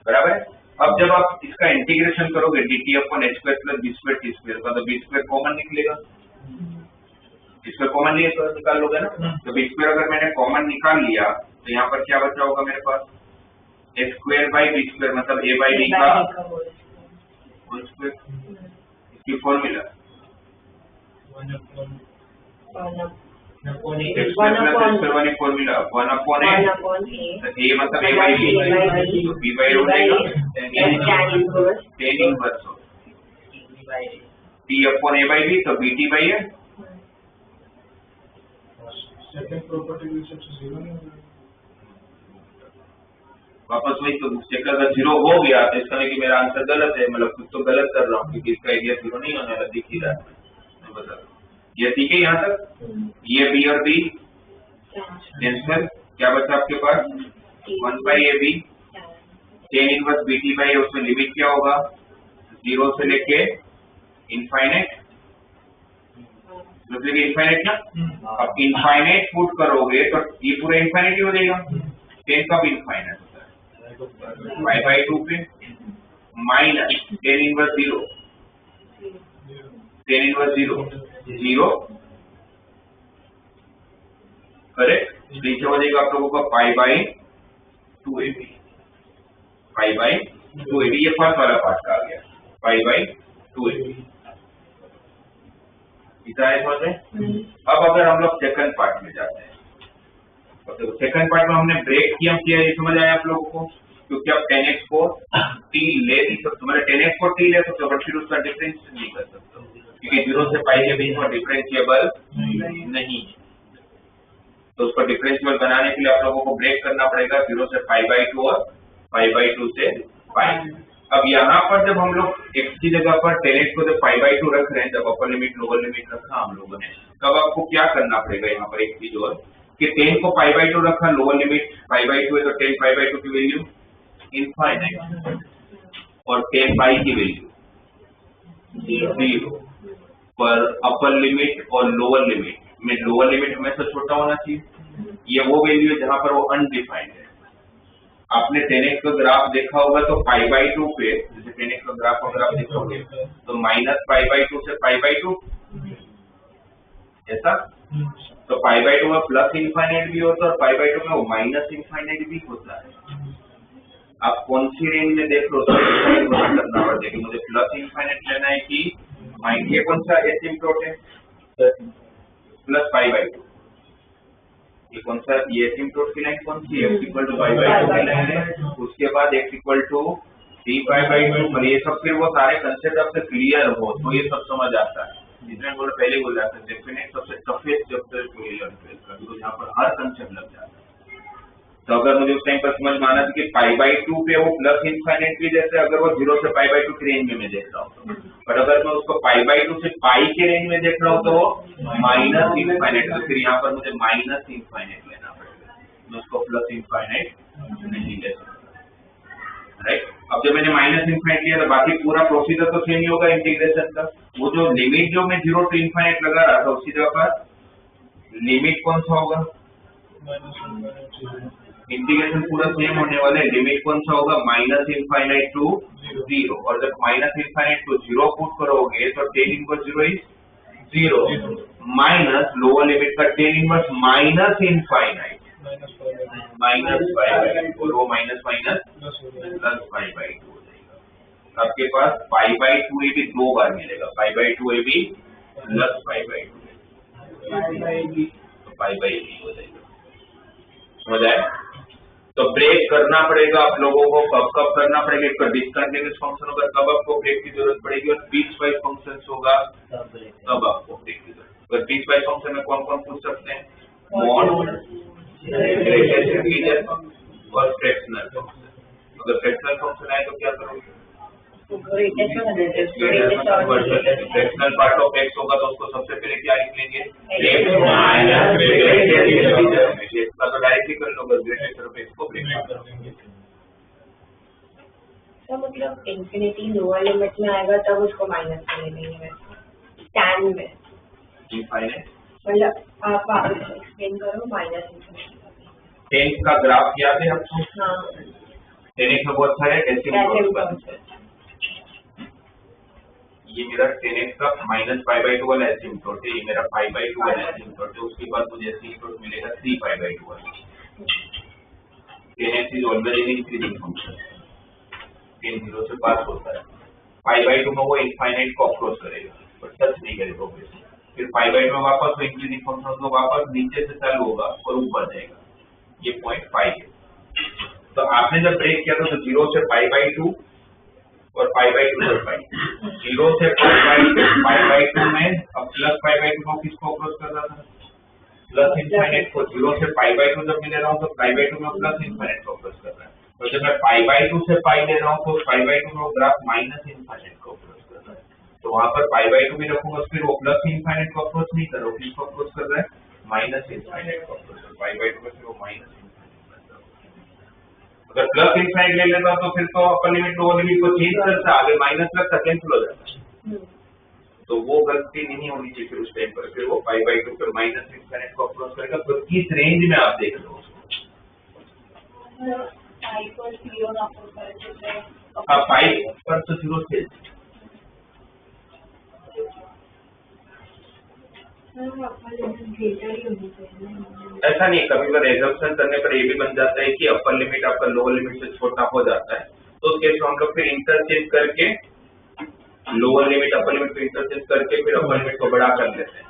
बराबर है। अब जब आप इसका इंटीग्रेशन करोगे dt upon h square plus b square t square का, तो b स्क्वायर कॉमन निकलेगा, इसमें कॉमन लिए तो निकाल लोगे ना। तो b स्क्वायर अगर मैंने कॉमन निकाल लिया तो यहाँ पर क्या बचा होगा मेरे पास? x square by b square, मतलब a बाई b का होल स्क्वायर। इसकी formula x square plus x square formula 1 upon a, a मतलब a बाई b, तो b बाई हो जाएगा tan इनवर्स हो t upon a by b, तो bt by a। Second property में सबसे 0 नहीं होगा। वापस वही तो चेक अगर 0 हो गया तो इसका नहीं कि मेरा आंसर गलत है, मतलब कुछ तो गलत कर रहा हूँ क्योंकि इसका एरिया 0 नहीं होने वाला, दिख ही रहा है। बता ये ठीक है यहाँ तक। ये b और b कैंसिल, क्या बचा आपके पास? 1 by ab, tan inverse bt by, उसमें लिमिट क्या होगा? 0 से लेके इनफाइनाइट, मतलब इनफाइनाइट ना। अब इनफाइनाइट पुट करोगे तो ये पूरा इनफाइनाइट ही हो जाएगा। 10 कब इनफाइनाइट होता है? पाई बाई 2 पे माइनस 10 इनवर्स 0, 10 इनवर्स 0 0 करेक्ट। नीचे हो जाएगा आप लोगों का pi by 2ab, pi by 2ab। ये फर्स्ट वाला पार्ट का आ गया, पाई बाई 2ab। इतना है समझ में। अब अगर हम लोग सेकंड पार्ट में जाते हैं तो सेकंड पार्ट में हमने ब्रेक किया, ये समझ आया आप लोगों को? क्योंकि अब 10x को t ले नहीं सकते, मतलब 10x को t ले सकते हो बट फिर उसका डिफरेंस नहीं कर सकते, क्योंकि 0 से पाई के बीच में डिफरेंशिएबल नहीं है। तो उसको डिफरेंशिएबल बनाने के लिए आप लोगों को ब्रेक करना पड़ेगा 0 से पाई बाई 2 और पाई बाई 2 से पाई। अब यहाँ पर जब हम लोग x की जगह पर 10x को जब पाई बाई 2 रख रहे हैं, जब अपर लिमिट लोअर लिमिट रखा हम लोगों ने, तब आपको क्या करना पड़ेगा यहाँ पर एक चीज और कि 10 को पाई बाई 2 रखा, लोअर लिमिट पाई बाई 2 है तो 10 पाई बाई 2 की वैल्यू इनफाइनाइट और 10 पाई की वैल्यू 0 पर अपर लिमिट और लोअर लिमिट में लोअर लिमिट हमेशा छोटा होना चाहिए। ये वो वैल्यू है जहां पर वो अनडिफाइंड है। आपने 10x का ग्राफ देखा होगा तो पाई बाई 2 पे, जैसे 10x का ग्राफ अगर आप देखोगे तो माइनस पाई बाई 2 से पाई बाई 2 ऐसा, तो पाई बाई 2 में प्लस इनफाइनाइट भी होता है और पाई बाई 2 में वो माइनस इनफाइनाइट भी होता है। आप कौन सी रेंज में देख लो तो करना पड़ता है कि मुझे प्लस इनफाइनाइट लेना है कि माइनस। ये कौन सा एसिम्प्टोट है? Plus pi by 2। ये कौन सा, ये एसिम्प्टोट की लाइन कौन सी है? x equal to pi by 2 की लाइन है। उसके बाद x equal to 3 pi by 2, और ये सब फिर वो सारे कंसेप्ट आपसे क्लियर हो तो ये सब समझ आता है। जिसमें बोला पहले बोल रहा था डेफिनेट सबसे टफेस्ट चैप्टर क्लियर करेगा, तो यहाँ पर हर कंसेप्ट लग जाता है। तो अगर मुझे उस टाइम पर समझ में आना था कि पाई बाई 2 पे वो प्लस इनफाइनाइट भी जैसे अगर वो 0 से पाई बाई 2 की रेंज में मैं देख रहा हूँ, पर अगर मैं उसको पाई बाई 2 से पाई के रेंज में देख रहा हूँ तो माइनस इनफाइनाइट, तो फिर यहाँ पर मुझे माइनस इनफाइनाइट लेना पड़ेगा, मैं उसको प्लस इनफाइनाइट नहीं ले सकता। राइट, अब जब मैंने माइनस इनफाइनाइट लिया तो बाकी पूरा प्रोसीजर तो सेम ही होगा इंटीग्रेशन का। वो जो लिमिट जो मैं 0 टू इनफाइनाइट लगा रहा था उसी जगह पर लिमिट कौन सा होगा? इंटीग्रेशन पूरा सेम होने वाला है। लिमिट कौन सा होगा? माइनस इनफाइनाइट टू 0, और जब माइनस इनफाइनाइट टू 0 पुट करोगे तो 10 inverse 0 is 0 minus lower limit का 10 inverse minus infinite minus pi by 2, और वो minus minus plus pi by 2 हो जाएगा। आपके पास पाई बाई 2 ए भी 2 बार मिलेगा, पाई बाई 2 ए भी प्लस पाई बाई 2 तो पाई बाई बी हो जाएगा। समझ आए? तो ब्रेक करना पड़ेगा आप लोगों को। कब कब करना पड़ेगा? इसका डिसकंटिन्यूअस फंक्शन होगा तब आपको ब्रेक की जरूरत पड़ेगी, और पीस वाइज फंक्शन होगा तब आपको ब्रेक की जरूरत। अगर पीस वाइज फंक्शन में कौन कौन पूछ सकते हैं? मॉड, रिलेटेड इंटीजर और फ्रैक्शनल फंक्शन। अगर फ्रैक्शनल फंक्शन आए तो क्या करोगे? फ्रैक्शनल पार्ट ऑफ x होगा तो उसको सबसे पहले क्या लिख लेंगे? x minus related integer. इसका तो डायरेक्टली कर लो, बस ग्रेटेस्ट ऑफ x को ब्रेक कर देंगे। तो मतलब इंफिनिटी लोअर लिमिट में आएगा तब उसको माइनस में ले लेंगे टैन में। इनफाइनाइट मतलब आप एक्सप्लेन करो माइनस इंफिनिटी 10 का ग्राफ याद है आपको? हाँ 10x में बहुत सारे एसिम्प्टोट। ये मेरा 10x का माइनस पाई बाई 2 वाला एसिम्प्टोट है, ये मेरा पाई बाई 2 वाला एसिम्प्टोट है। उसके बाद मुझे एसिम्प्टोट मिलेगा 3 पाई बाई 2 वाला। 10x is always in increasing function, 10 0 से पास होता है। पाई बाई 2 में वो इनफाइनाइट को अप्रोच करेगा पर टच नहीं करेगा ऑब्वियसली। फिर पाई बाई 2 में वापस वो इंक्रीजिंग फंक्शन को वापस नीचे से चालू होगा और ऊपर जाएगा। ये पॉइंट 5 है। तो आपने जब ब्रेक किया था तो 0 से पाई बाई 2 और पाई बाई 2 तक पाई, 0 से पाई बाई 2 में अब प्लस पाई बाई 2 को किसको अप्रोच कर रहा था? प्लस इनफाइनाइट को। 0 से पाई बाई 2 जब मैं ले रहा हूँ तो पाई बाई 2 में प्लस इनफाइनाइट को अप्रोच कर रहा है। तो जब मैं पाई बाई 2 से पाई ले रहा हूँ तो पाई बाई 2 में ग्राफ माइनस इनफाइनाइट को अप्रोच कर रहा है। तो वहां पर पाई बाई 2 भी रखूंगा, फिर वो प्लस इनफाइनाइट को अप्रोच नहीं कर रहा, किसको अप्रोच कर रहा है? माइनस इनफाइनाइट को अप्रोच। पाई बाई 2 में फिर वो माइनस इनफाइनाइट। अगर प्लस इनफाइनाइट ले लेता तो फिर तो अपर लिमिट लोअर लिमिट को चेंज करता, आगे माइनस लगता, कैंसिल हो जाता। तो वो गलती नहीं होनी चाहिए फिर उस टाइम पर, फिर वो π/2 पे माइनस इनफाइनाइट को अप्रोच करेगा। तो किस रेंज में आप देख लो उसको, हाँ 5 पर तो 0 से ऐसा नहीं, कभी बार एजम्पशन करने पर ये भी बन जाता है कि अपर लिमिट आपका लोअर लिमिट से छोटा हो जाता है, तो उस केस में हम लोग फिर इंटरचेंज करके लोअर लिमिट अपर लिमिट को इंटरचेंज करके फिर अपर लिमिट को बड़ा कर लेते हैं।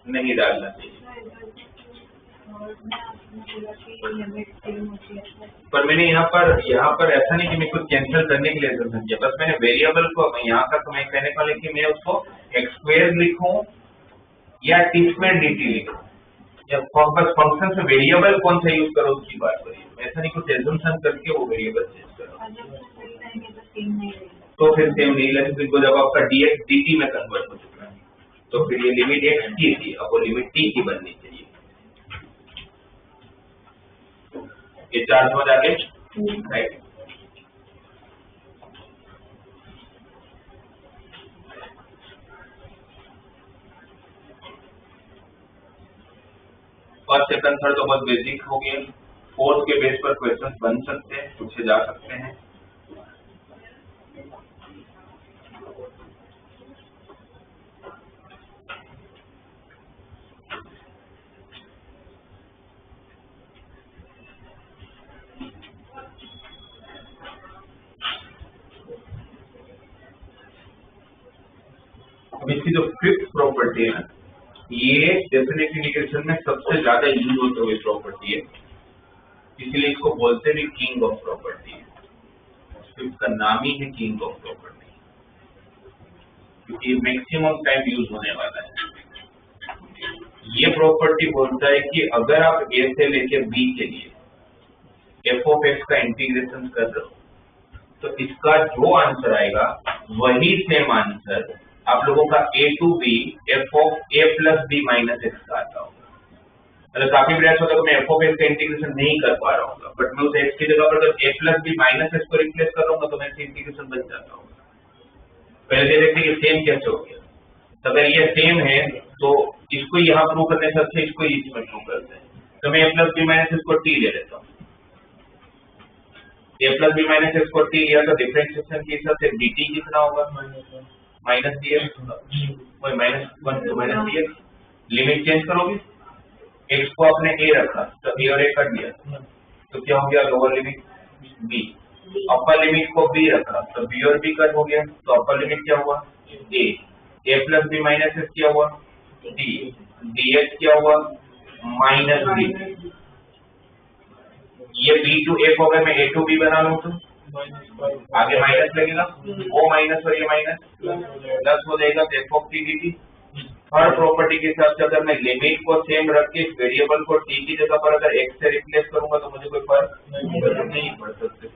नहीं डालना चाहिए, पर मैंने यहाँ पर ऐसा नहीं कि मैं कुछ कैंसिल करने के लिए एजम्पशन किया, बस मैंने वेरिएबल को यहाँ तक मैं कहने वाले कि मैं उसको x² लिखूं या t² dt लिखूं, या बस फंक्शन से वेरिएबल कौन सा यूज करो उसकी बात करिए, ऐसा नहीं कुछ एजम्पशन करके वो वेरिएबल चेंज करो तो फिर सेम नहीं लगेगा। जब आपका dx dt में कन्वर्ट हो चुका है तो फिर ये लिमिट x की थी, अब वो लिमिट t की बननी चाहिए। ये 4 समझ आ गए, राइट। फर्स्ट सेकंड थर्ड तो बहुत बेसिक हो गया, फोर्थ के बेस पर क्वेश्चन बन सकते हैं, पूछे जा सकते हैं। अब इसकी जो फिफ्थ प्रॉपर्टी है ना, ये डेफिनेट इंटीग्रेशन में सबसे ज्यादा यूज होते हुए प्रॉपर्टी है, इसीलिए इसको बोलते भी किंग ऑफ प्रॉपर्टी है। फिफ्थ का नाम ही है किंग ऑफ प्रॉपर्टी, क्योंकि मैक्सिमम टाइम यूज होने वाला है। ये प्रॉपर्टी बोलता है कि अगर आप ए से लेके बी के लिए एफ ऑफ एक्स का इंटीग्रेशन कर रहे हो तो इसका जो आंसर आएगा वही सेम आंसर आप लोगों का a to b f of a plus b minus x का आता होगा। मतलब काफी प्रयास होता है मैं f of x का इंटीग्रेशन नहीं कर पा रहा हूँ, बट मैं उस x की जगह पर अगर a plus b minus x को रिप्लेस कर रहा हूँ तो मैं इंटीग्रेशन बन जाता होगा। पहले देखते कि सेम कैसे हो गया, तो अगर ये सेम है तो इसको यहाँ प्रूव करने से अच्छा इसको इसमें प्रूव करते हैं। तो मैं a plus b minus x को t ले लेता हूँ, a plus b minus x को t लिया तो डिफरेंशिएशन के हिसाब से dt कितना होगा minus dx, -1 to -dx। Limit change करोगे, x को आपने a रखा तो a और a कट दिया तो क्या हो गया lower limit b, upper limit को b रखा तो b और b कट हो गया तो अपर लिमिट क्या हुआ a plus b minus x क्या हुआ d, dx क्या हुआ -b। ये b to a को अगर मैं a to b बना लूं तो आगे माइनस लगेगा, वो माइनस और ये माइनस प्लस हो जाएगा तो f of t dt। Her property के हिसाब से अगर मैं लिमिट को सेम रख के वेरिएबल को t की जगह पर अगर x से रिप्लेस करूंगा तो मुझे कोई फर्क नहीं पड़ सकता।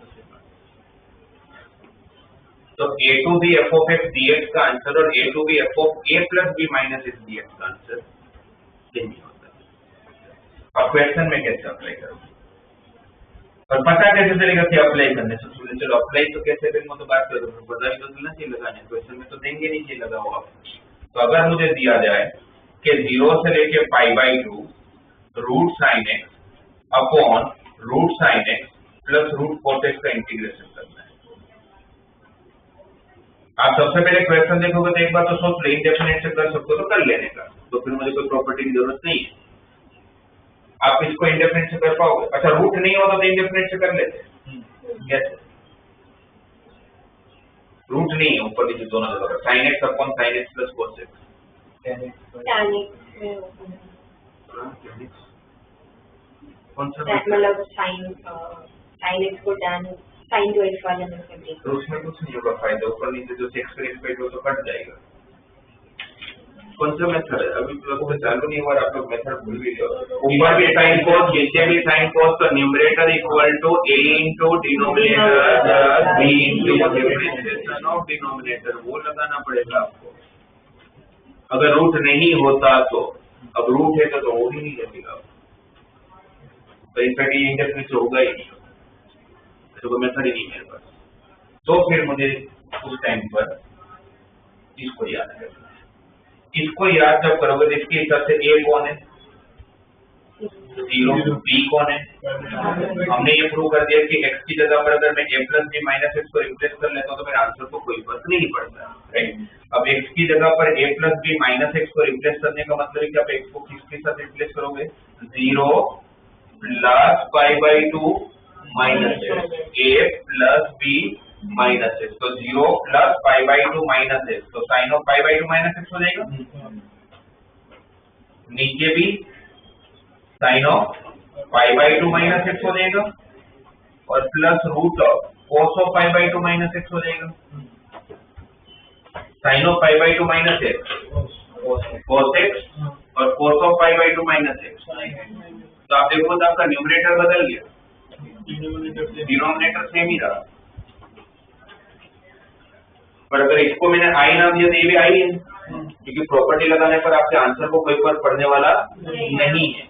तो a to b f of x dx का आंसर और a to b f of a plus b minus x dx का आंसर सेम ही होता है। अब क्वेश्चन में कैसे अप्लाई करूंगा और पता कैसे चलेगा कि अप्लाई करने से, चलो अप्लाई तो कैसे करेंगे तो बात करो, पता ही तो चलना चाहिए लगाने, क्वेश्चन में तो देंगे नहीं चाहिए लगा हुआ। तो अगर मुझे दिया जाए कि 0 से लेके π/2 root sine x upon root sine x plus root cos x का इंटीग्रेशन करना है। आप सबसे पहले क्वेश्चन देखोगे तो एक बार तो सोच लो इंडेफिनिट से कर सकते हो तो कर लेने का, तो फिर मुझे कोई प्रॉपर्टी की जरूरत नहीं है। आप इसको इंडेफिनिट से कर पाओगे, अच्छा रूट नहीं होता तो इंडेफिनिट से कर लेते कैसे, रूट नहीं है ऊपर नीचे दोनों जगह sin x upon sin x plus cos x कौन सा मतलब sin x को tan sin to x वाले में कर देंगे तो उसमें कुछ नहीं होगा फायदा, ऊपर नीचे जो x पर x पे तो कट जाएगा। कौन सा मेथड है अभी तो चालू नहीं हुआ, आप लोग मेथड भूल भी गए। ऊपर भी sin cos नीचे भी sin cos तो numerator equal to a into denominator b into differentiation of denominator, वो लगाना पड़ेगा आपको। अगर रूट नहीं होता तो अब रूट है तो वो भी नहीं लगेगा, तो इनफैक्ट ये इंडेफिनिट से होगा ही नहीं, तो कोई मेथड ही नहीं मेरे पास। तो फिर मुझे उस टाइम पर इसको याद करना है। इसको याद जब करोगे तो इसके हिसाब से ए कौन है, 0, बी कौन है। हमने ये प्रूव कर दिया कि x की जगह पर अगर मैं a plus b minus x को रिप्लेस कर लेता हूँ तो मेरे आंसर को कोई फर्क नहीं पड़ता, राइट। अब x की जगह पर a plus b minus x को रिप्लेस करने का मतलब है कि आप x को किसके साथ रिप्लेस करोगे, 0 plus π/2 minus a plus b minus x, तो 0 प्लस π/2 माइनस एक्स, तो साइन ऑफ π/2 माइनस एक्स हो जाएगा। नीचे भी साइन ऑफ π/2 माइनस एक्स हो जाएगा और plus root of cos of π/2 minus x हो जाएगा। Sine of π/2 minus x cos x और cos ऑफ π/2 माइनस एक्स, तो आप देखो तो आपका न्यूमरेटर बदल गया, डिनोमिनेटर सेम ही रहा, पर अगर इसको मैंने आई नाम दिया तो ये भी आई है, क्योंकि प्रॉपर्टी लगाने पर आपके आंसर को कोई फर्क पड़ने वाला नहीं है।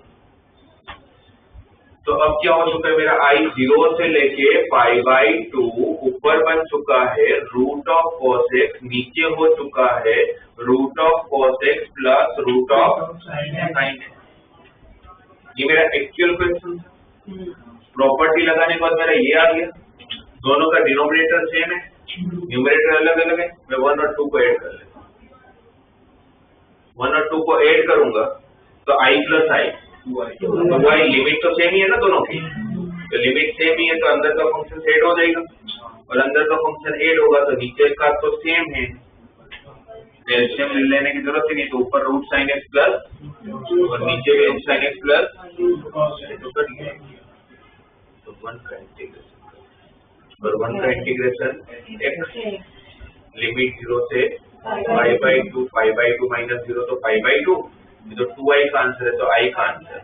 तो अब क्या हो चुका है, मेरा आई 0 से लेके π/2 ऊपर बन चुका है रूट ऑफ cos x, नीचे हो चुका है root of cos x plus root of sin x। ये मेरा एक्चुअल क्वेश्चन, प्रॉपर्टी लगाने के बाद मेरा ये आ गया, दोनों का डिनोमिनेटर सेम है, न्यूमरेटर अलग अलग है, मैं 1 और 2 को ऐड कर लेता हूँ। 1 और 2 को ऐड करूंगा तो i प्लस आई, तो लिमिट तो सेम ही है ना दोनों की, तो लिमिट सेम ही है तो अंदर का फंक्शन ऐड हो जाएगा, और अंदर का फंक्शन ऐड होगा तो नीचे का तो सेम है, एलसीएम लेने की जरूरत ही नहीं, तो ऊपर रूट साइन एक्स प्लस और नीचे भी साइन एक्स प्लस, तो 1 का इंटीग्रेशन और 1 का इंटीग्रेशन x लिमिट 0 से π/2 π/2 माइनस 0 तो π/2, ये तो 2i का आंसर है, तो i का आंसर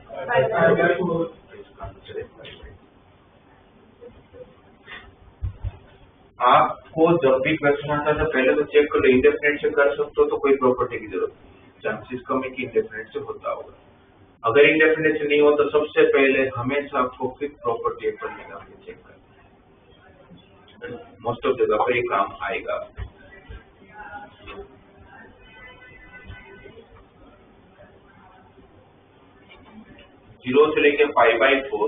आपको जब भी क्वेश्चन आता है तो पहले तो चेक करो इंडेफिनिट से कर सकते हो तो कोई प्रॉपर्टी की जरूरत नहीं, चांसेस कम है कि इंडेफिनिट से होता होगा। अगर इंडेफिनिट से नहीं हो तो सबसे पहले हमेशा आपको फिक्स प्रॉपर्टी पर लगा के चेक करना है, मोस्ट ऑफ जगह पर ये काम आएगा। जीरो से लेके π/4,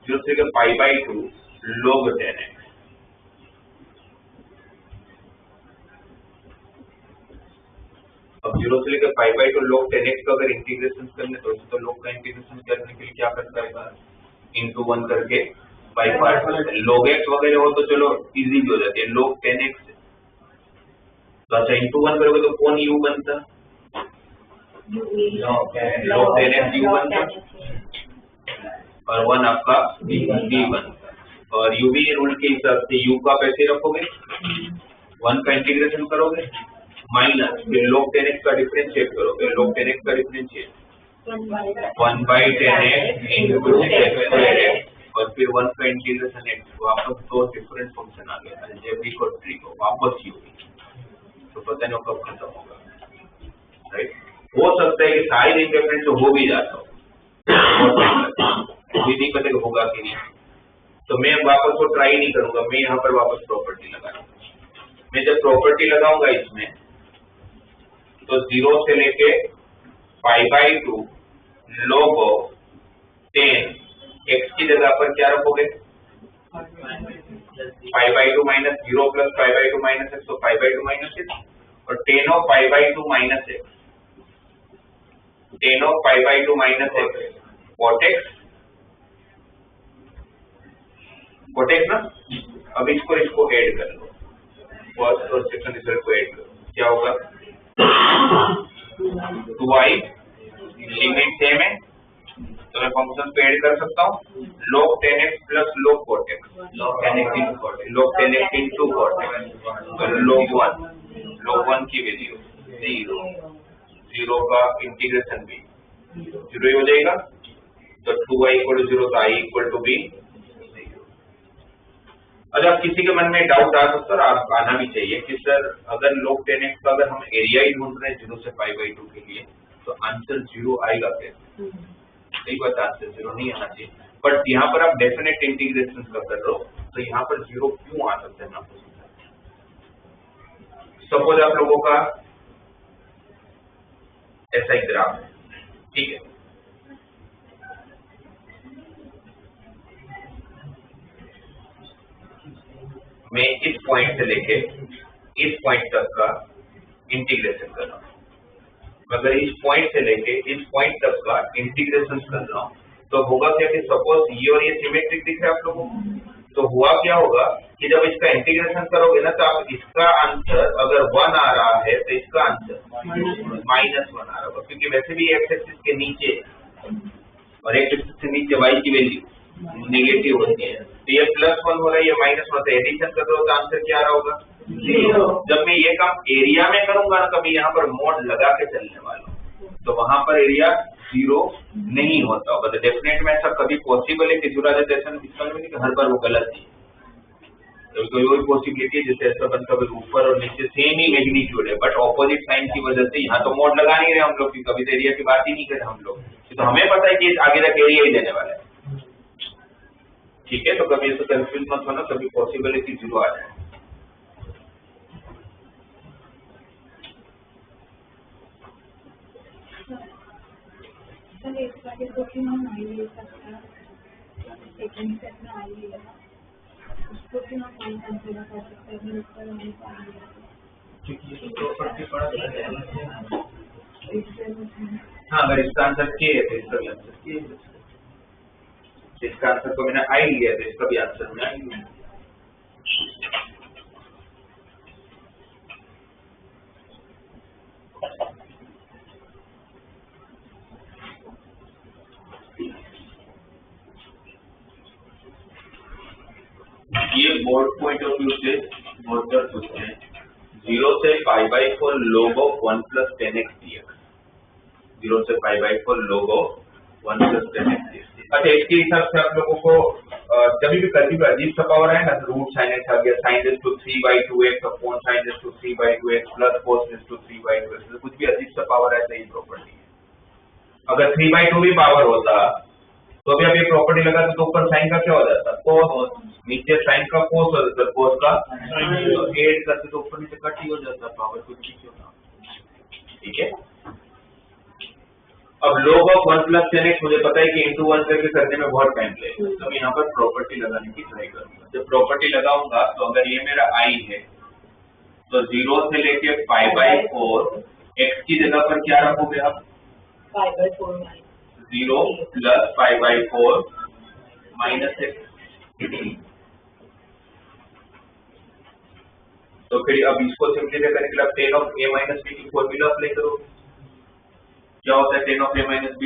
0 से लेके π/2 log 10x, अब 0 से लेकर π/2 log 10x का अगर इंटीग्रेशन करने तो log का इंटीग्रेशन करने के लिए क्या करता है, इंटू 1 करके बाई पार्ट, log x वगैरह हो तो चलो इजी भी हो जाती है, log 10x तो अच्छा इंटू 1 करोगे तो कौन u बनता, log 10x u बनता और 1 आपका v बनता, और u भी रूल के हिसाब से u का कैसे रखोगे, 1 का इंटीग्रेशन करोगे माइनस फिर log 10x का डिफरेंशिएट करोगे, log 10x का differentiate 1/10x into x square x और फिर 1 का इंटीग्रेशन x, वापस दो डिफरेंट फंक्शन आ गया अलजेब्रिक और ट्री को वापस u, तो पता नहीं कब खत्म होगा, राइट। हो सकता है कि साइड इंडेफिनिट से हो भी जाता हो, भी नहीं पता कि होगा कि नहीं, तो मैं वापस वो ट्राई नहीं करूंगा, मैं यहाँ पर वापस प्रॉपर्टी लगाऊंगा। मैं जब प्रॉपर्टी लगाऊंगा इसमें तो 0 से लेके π/2 log 10 x की जगह पर क्या रखोगे, π/2 माइनस 0 प्लस π/2 माइनस x, तो π/2 माइनस x और 10 of π/2 minus x, 10 of π/2 minus x cot x ना। अब इसको ऐड कर लो, फर्स्ट और सेकंड रिजल्ट को ऐड करो, क्या होगा 2i, लिमिट सेम है तो मैं फंक्शन को ऐड कर सकता हूँ, log 10x plus log cot x, log 10x into cot x, तो log 1 की वैल्यू 0 का इंटीग्रेशन भी 0 हो जाएगा, तो 2i = 0 तो i = b। अच्छा किसी के मन में डाउट आ सकता है, आप आना भी चाहिए कि सर अगर log 10x का अगर हम एरिया ही ढूंढ रहे हैं 0 से π/2 के लिए तो आंसर 0 आएगा कैसे? सही बात, आंसर 0 नहीं आना चाहिए, बट यहाँ पर आप डेफिनेट इंटीग्रेशन का कर रहे हो तो यहाँ पर 0 क्यों आ सकता है? मैं आपको समझाता हूं। सपोज आप लोगों का ऐसा एक ग्राफ है, ठीक है, मैं इस पॉइंट से लेके इस पॉइंट तक का इंटीग्रेशन कर रहा हूं। अगर इस पॉइंट से लेके इस पॉइंट तक का इंटीग्रेशन कर रहा हूं तो होगा क्या कि सपोज ये और ये सिमेट्रिक दिख रहा है आप लोगों को, तो हुआ क्या होगा कि जब इसका इंटीग्रेशन करोगे ना तो आप इसका आंसर अगर 1 आ रहा है तो इसका आंसर -1 आ रहा होगा, क्योंकि वैसे भी एक्स एक्सिस के नीचे और एक्स एक्सिस से नीचे वाई की वैल्यू नेगेटिव होती है, तो ये +1 हो रहा है, ये -1 है, एडिशन कर रहे हो तो आंसर क्या आ रहा होगा? 0। जब मैं ये काम एरिया में करूंगा ना, कभी यहाँ पर मोड लगा के चलने वाला हूँ तो वहां पर एरिया 0 नहीं होता होगा। तो डेफिनेट में ऐसा कभी पॉसिबल है कि जुराइजेशन कि हर बार वो गलत ही तो वही पॉसिबिलिटी है जैसे ऐसा बनता है ऊपर और नीचे सेम ही मैग्नीट्यूड है बट ऑपोजिट साइन की वजह से यहाँ तो मोड लगा नहीं रहे हम लोग, कभी तो एरिया की बात ही नहीं कर रहे हम लोग, तो हमें पता है कि आगे तक एरिया ही देने वाला है। ठीक है, तो कभी ऐसा कंफ्यूज मत होना, कभी पॉसिबल है कि 0 आ जाए। हाँ, अगर इसका आंसर के है तो इसका भी आंसर के है, इसका आंसर को मैंने आई लिया तो इसका भी आंसर में आई लिया। ये बोर्ड पॉइंट ऑफ व्यू से बोर्ड पर पूछते हैं 0 से π/4 log of 1 + 10x dx, 0 से π/4 log of 1 + 10x dx। अच्छा, इसके हिसाब से आप लोगों को जब भी करती है अजीब सा पावर है ना, रूट sin x आ गया, sin to 3/2x upon sin to 3/2x plus cos to 3/2x, कुछ भी अजीब सा पावर है, सही प्रॉपर्टी है। अगर 3/2 भी पावर होता तो अभी आप ये प्रॉपर्टी लगा तो ऊपर साइन का क्या हो जाता? cos, नीचे साइन का cos हो जाता, cos का ऐड करते तो ऊपर नीचे कट ही हो जाता, पावर कुछ भी क्यों ना। ठीक है, अब log of 1 + 10x मुझे पता है कि इंटू 1 करके करने में बहुत टाइम लगेगा, तो मैं यहाँ पर प्रॉपर्टी लगाने की ट्राई करूंगा। जब प्रॉपर्टी लगाऊंगा तो अगर ये मेरा i है तो 0 से लेके π/4 x की जगह पर क्या रखोगे आप? π/4 0 + π/4 -x। तो फिर अब इसको सिंप्लीफाई करने के लिए tan of a - b की फॉर्मूला अप्लाई करो। क्या होता है tan of a - b?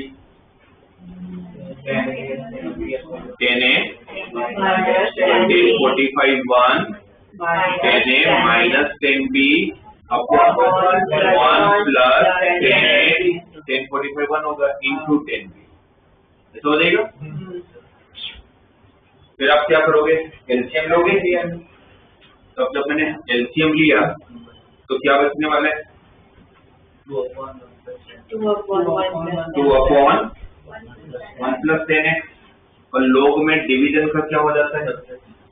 tan a 45 1 tan a minus tan b upon 1 plus tan a, tan 45 1 होगा इंटू tan b, ऐसा हो जाएगा। फिर आप क्या करोगे? एलसीएम लोगे। तो अब जब मैंने एलसीएम लिया तो क्या बचने वाला है? 2 अपॉन 1 प्लस 10x, और लोग में डिवीजन का क्या हो जाता है?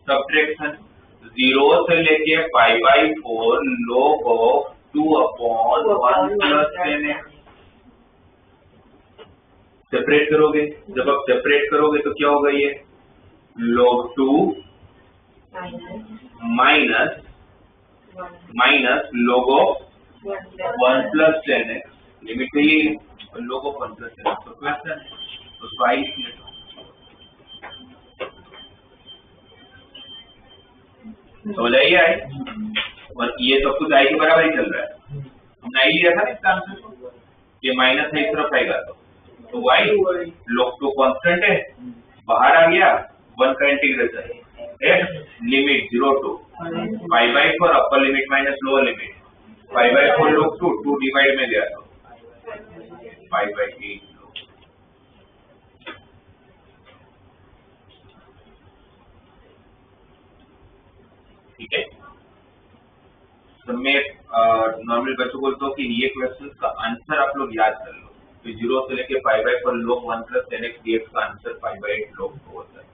सब्ट्रैक्शन। 0 से लेके π/4 log of 2 upon 1 plus 10x। Separate करोगे, जब आप सेपरेट करोगे तो क्या होगा? ये log 2 minus log of 1 plus 10x, limit तो ये log of 1 प्लस 10x तो क्वेश्चन है, तो स्वाइस समझ आइए आई, और ये सब कुछ आई के बराबर ही चल रहा है। हमने आई लिया था ना इसका आंसर, ये माइनस है इस तरफ आएगा तो y log 2 कांस्टेंट है, बाहर आ गया 1 का integration x limit 0 to π/4 upper limit minus lower limit π/4 log 2 divide में गया तो π/8। ठीक है, तो मैं नॉर्मल बच्चों को बोलता हूँ कि ये क्वेश्चन का आंसर आप लोग याद कर लो, तो 0 से लेके π/4 log 1 plus 10x dx का आंसर π/8 log 2 होता है।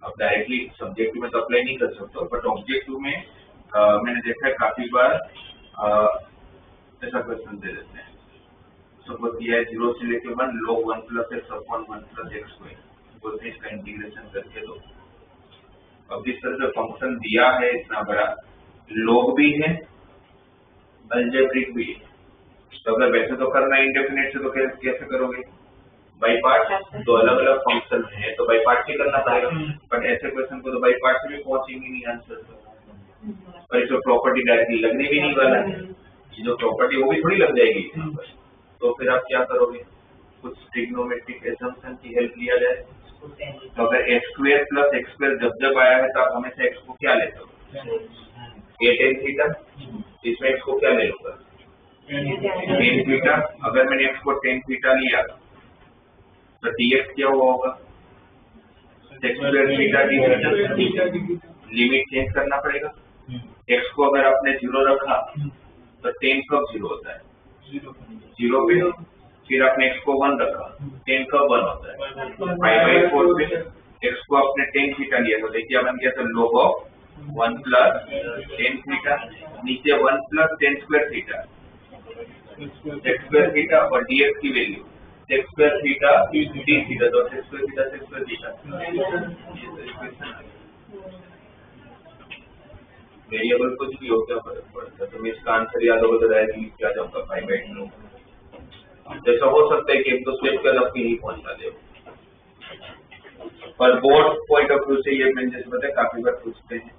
अब डायरेक्टली सब्जेक्टिव में तो अप्लाई नहीं कर सकते हो, बट ऑब्जेक्टिव में मैंने देखा है काफी बार ऐसा क्वेश्चन दे देते हैं। सपोज दिया है 0 से लेके 1 log 1 plus x upon 1 plus x square, बोलते हैं इसका इंटीग्रेशन करके दो। अब जिस तरह से फंक्शन दिया है इतना बड़ा, log भी है, अलजेब्रिक भी है, तो अगर वैसे तो करना है इंडेफिनेट से, तो कैसे करोगे? By part. दो अलग अलग फंक्शन है तो बाई पार्ट ही करना पड़ेगा, बट ऐसे क्वेश्चन को तो बाई पार्ट से भी पहुंचेंगे नहीं आंसर, और इसमें प्रॉपर्टी डायरेक्टली लगने भी नहीं वाला है, जो प्रॉपर्टी वो भी थोड़ी लग जाएगी यहाँ पर। तो फिर आप क्या करोगे? कुछ ट्रिग्नोमेट्रिक असम्पशन की हेल्प लिया जाए। तो अगर x square plus x square जब आया है तो आप हमेशा x को क्या लेते हो? a tan theta. इसमें x को क्या ले लूंगा? tan theta. अगर मैंने x को tan थीटा लिया तो dx क्या हुआ होगा? x square theta d theta. Limit change करना पड़ेगा। x को अगर आपने 0 रखा तो tan कब 0 होता है? 0 पे। फिर आपने x को 1 रखा, tan कब 1 होता है? π/4 पे। x को आपने tan थीटा लिया तो देखिए बन गया तो log of 1 plus tan theta, नीचे 1 plus tan square theta, x square theta, और dx की value x square theta d theta, तो x square theta x square theta. Variable कुछ भी हो क्या फर्क पड़ता है? तो मैं इसका आंसर याद होगा तो डायरेक्टली क्या जाऊंगा 5/2। जैसा हो सकता है कि एक दो स्टेप के अलग भी नहीं पहुंचा दे, पर बोर्ड पॉइंट ऑफ व्यू से ये मैंने जैसे बताया काफी बार पूछते हैं,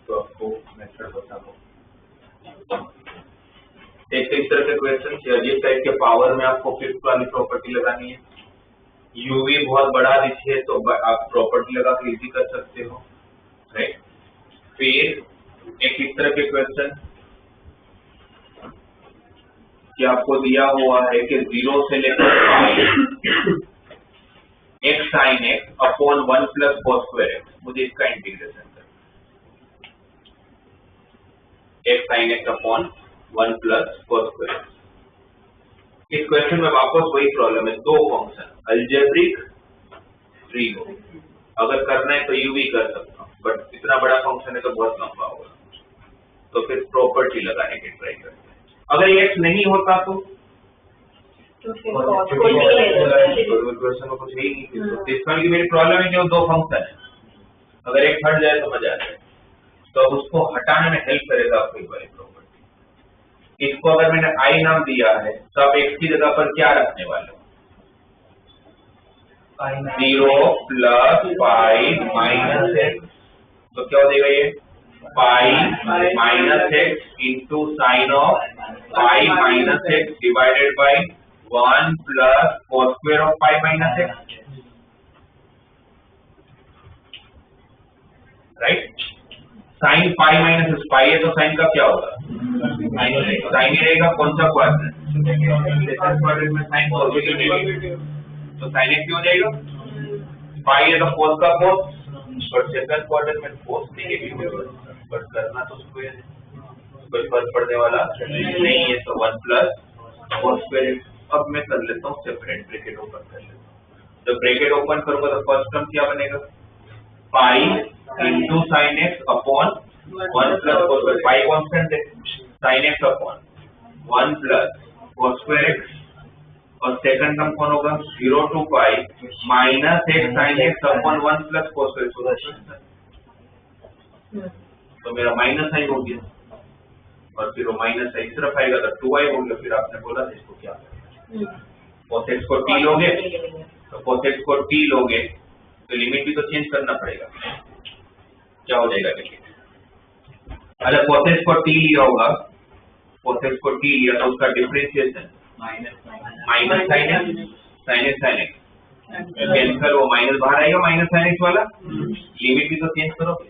तो आपको मेथड बता दो। एक इस तरह के क्वेश्चन अजीब टाइप के पावर में आपको फिफ्थ वाली प्रॉपर्टी लगानी है। यूवी बहुत बड़ा दिखे तो आप प्रॉपर्टी लगा के इजी कर सकते हो, राइट। फिर एक इस तरह के क्वेश्चन कि आपको दिया हुआ है कि 0 से लेकर x sin x upon 1 plus cos square x, मुझे इसका इंटीग्रेशन करना है। x sin x upon 1 plus cos square x। इस क्वेश्चन में वापस वही प्रॉब्लम है, दो फंक्शन अलजेब्रिक ट्रिगो। अगर करना है तो यू भी कर सकता हूँ, बट इतना बड़ा फंक्शन है तो बहुत लंबा होगा, तो फिर प्रॉपर्टी लगाने की ट्राई करते हैं। अगर ये x नहीं होता तो क्वेश्चन में कुछ है ही नहीं। तो इसमें की मेरी प्रॉब्लम है कि वो दो फंक्शन है, अगर एक हट जाए तो मजा आ जाए, तो अब उसको हटाने में हेल्प करेगा आपको एक वाली प्रॉपर्टी। इसको अगर मैंने i नाम दिया है तो आप x की जगह पर क्या रखने वाले हो? 0 प्लस पाई माइनस x, तो क्या हो जाएगा ये? पाई minus x into sine of pi minus x divided by 1 plus cos square of pi minus x, right. Sine pi minus pi है तो साइन का क्या होगा? साइन ही रहेगा। कौन सा क्वाड्रेंट? क्वाड्रेंट में साइन पॉजिटिव, तो साइन एक्स क्यों हो जाएगा? पाई है तो cos का cos, और सेकंड क्वाड्रेंट में cos नेगेटिव, बट करना तो स्क्वायर है, कोई फर्क पड़ने वाला नहीं है, तो 1 प्लस cos स्क्वायर। अब मैं कर लेता हूँ सेपरेट, ब्रैकेट ओपन कर लेता हूँ। जब ब्रैकेट ओपन करूंगा तो फर्स्ट टर्म क्या बनेगा? Pi into sine x upon 1 plus cos square, pi constant है, sine x upon 1 plus cos square x, और सेकंड टर्म कौन होगा? 0 to pi minus x sine x upon 1 plus cos square, तो मेरा minus sign हो गया, और फिर वो माइनस साइन सिर्फ आएगा तो 2i हो गया। फिर आपने बोला था इसको क्या करना? cos x को t लोगे, तो cos x को t लोगे तो लिमिट भी तो चेंज करना पड़ेगा, क्या हो जाएगा? देखिए, अगर cos x को t लिया होगा, cos x को t लिया तो उसका differentiation minus sine x cancel, वो माइनस बाहर आएगा, माइनस साइन एक्स वाला। लिमिट भी तो चेंज करोगे।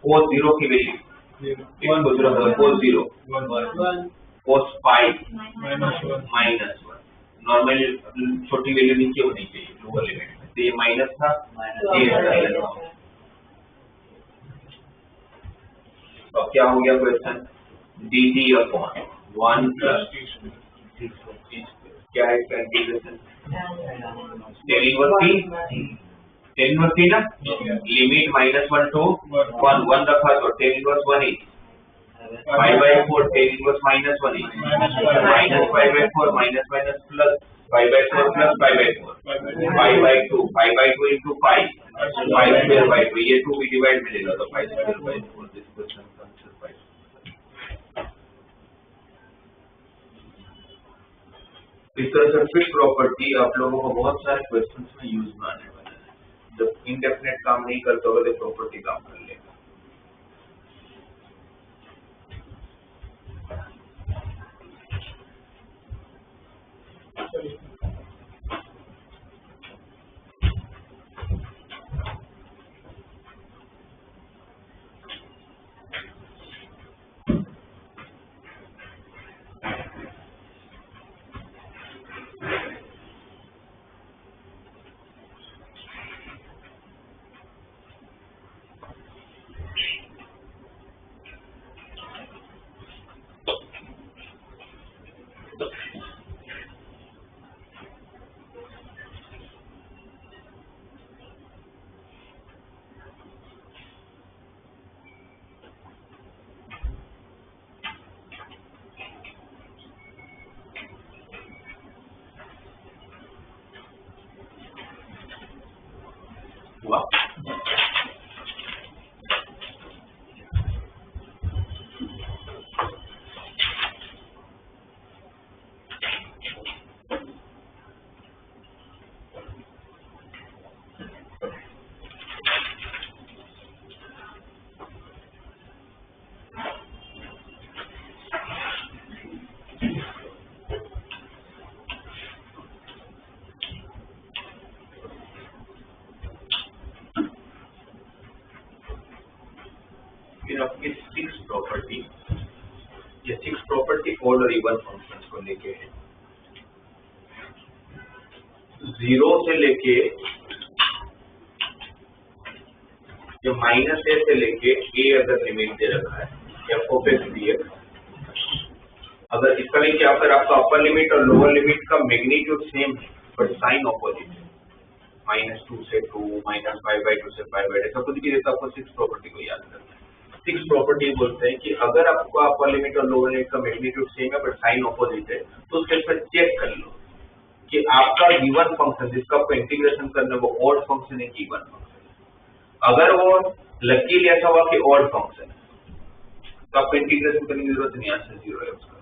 cos 0 की value cos 0 cos pi minus 1, normal छोटी वैल्यू नीचे होनी चाहिए लोअर लिमिट में, तो ये माइनस था, तो क्या हो गया क्वेश्चन? dt अपॉन 1 प्लस क्या है इसका इंटीग्रेशन? tan इनवर्स थी, tan इनवर्स थी ना, लिमिट -1 to 1 रखा तो tan inverse 1 is 5/4, tan inverse -1 is -5/4 minus plus 5/4 plus 5/4 5/2 5/2 into 5 5 square by 2 ये 2 भी डिवाइड मिलेगा तो 5 square by 4 this question answer 5। इस तरह से फिट प्रॉपर्टी आप लोगों को बहुत सारे क्वेश्चंस में यूज में आने वाला है। जब इंडेफिनेट काम नहीं करता होगा तो प्रॉपर्टी काम कर लेगा। हुआ फिर आपकी 6 प्रॉपर्टी, ये 6 प्रॉपर्टी ओड और इवन फंक्शंस को लेके है। 0 से लेके जो -a से लेके a अगर लिमिट दे रखा है f(x) dx, अगर इसका लेके अगर आपका अपर लिमिट और लोअर लिमिट का मैग्नीट्यूड सेम है बट साइन ऑपोजिट है, -2 से 2 -5/2 से 5/2 ऐसा कुछ भी रहता है, आपको 6 प्रॉपर्टी को याद करना है। 6 प्रॉपर्टी बोलते हैं कि अगर आपको अपर लिमिट और लोअर लिमिट का मैग्नीट्यूड सेम है बट साइन ऑपोजिट है तो उसके पर चेक कर लो कि आपका गिवन फंक्शन जिसका आपको इंटीग्रेशन करना है वो ऑड फंक्शन है कि इवन फंक्शन। अगर वो लकीली ऐसा हुआ कि ऑड फंक्शन है तो आपको इंटीग्रेशन करने की जरूरत नहीं, आंसर 0 है उसका।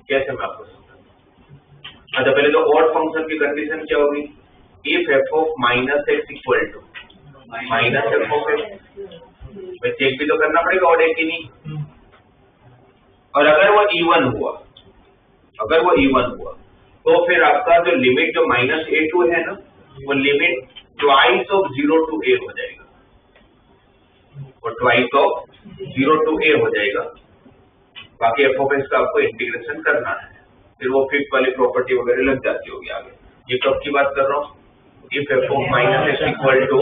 कैसे मैं आपको समझाऊं? अच्छा, पहले तो ऑड फंक्शन की कंडीशन क्या होगी? If f of -x equal to -f of x, मैं चेक भी तो करना पड़ेगा ऑड है कि नहीं। और अगर वो इवन हुआ, अगर वो इवन हुआ तो फिर आपका जो लिमिट जो -a2 है ना, वो limit twice of 0 to a हो जाएगा, वो ट्वाइस ऑफ 0 to a हो जाएगा। बाकी f of x का आपको इंटीग्रेशन करना है, फिर वो फिफ्थ वाली प्रॉपर्टी वगैरह लग जाती होगी आगे। ये कब की बात कर रहा हूँ? If f of -x equal to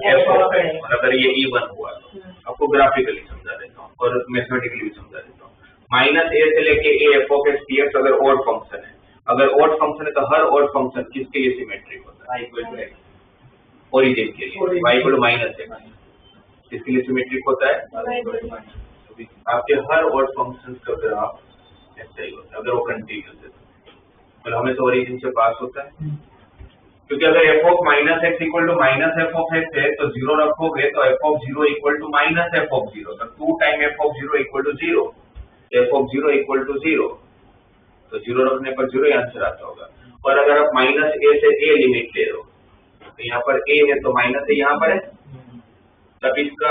f of x, और अगर ये इवन हुआ तो आपको ग्राफिकली समझा देता हूँ और मैथमेटिकली भी समझा देता हूँ। -a से लेके a f of x dx अगर ऑड फंक्शन है, अगर ऑड फंक्शन है तो हर ऑड फंक्शन किसके लिए सिमेट्रिक होता है? ओरिजिन के लिए, y इक्वल टू -x किसके लिए सिमेट्रिक होता है? आपके हर ऑड फंक्शन का ग्राफ ऐसा ही होता है अगर वो कंटीन्यूअस है, और हमें तो ओरिजिन से पास होता है। क्योंकि अगर f of -x equal to -f of x है तो 0 रखोगे तो f of 0 equal to -f of 0, तो 2 time f of 0 equal to 0, f of 0 equal to 0, तो 0 रखने पर 0 ही आंसर आता होगा। और अगर आप -a से a लिमिट ले लो तो यहाँ पर a है तो -a यहाँ पर है, तब इसका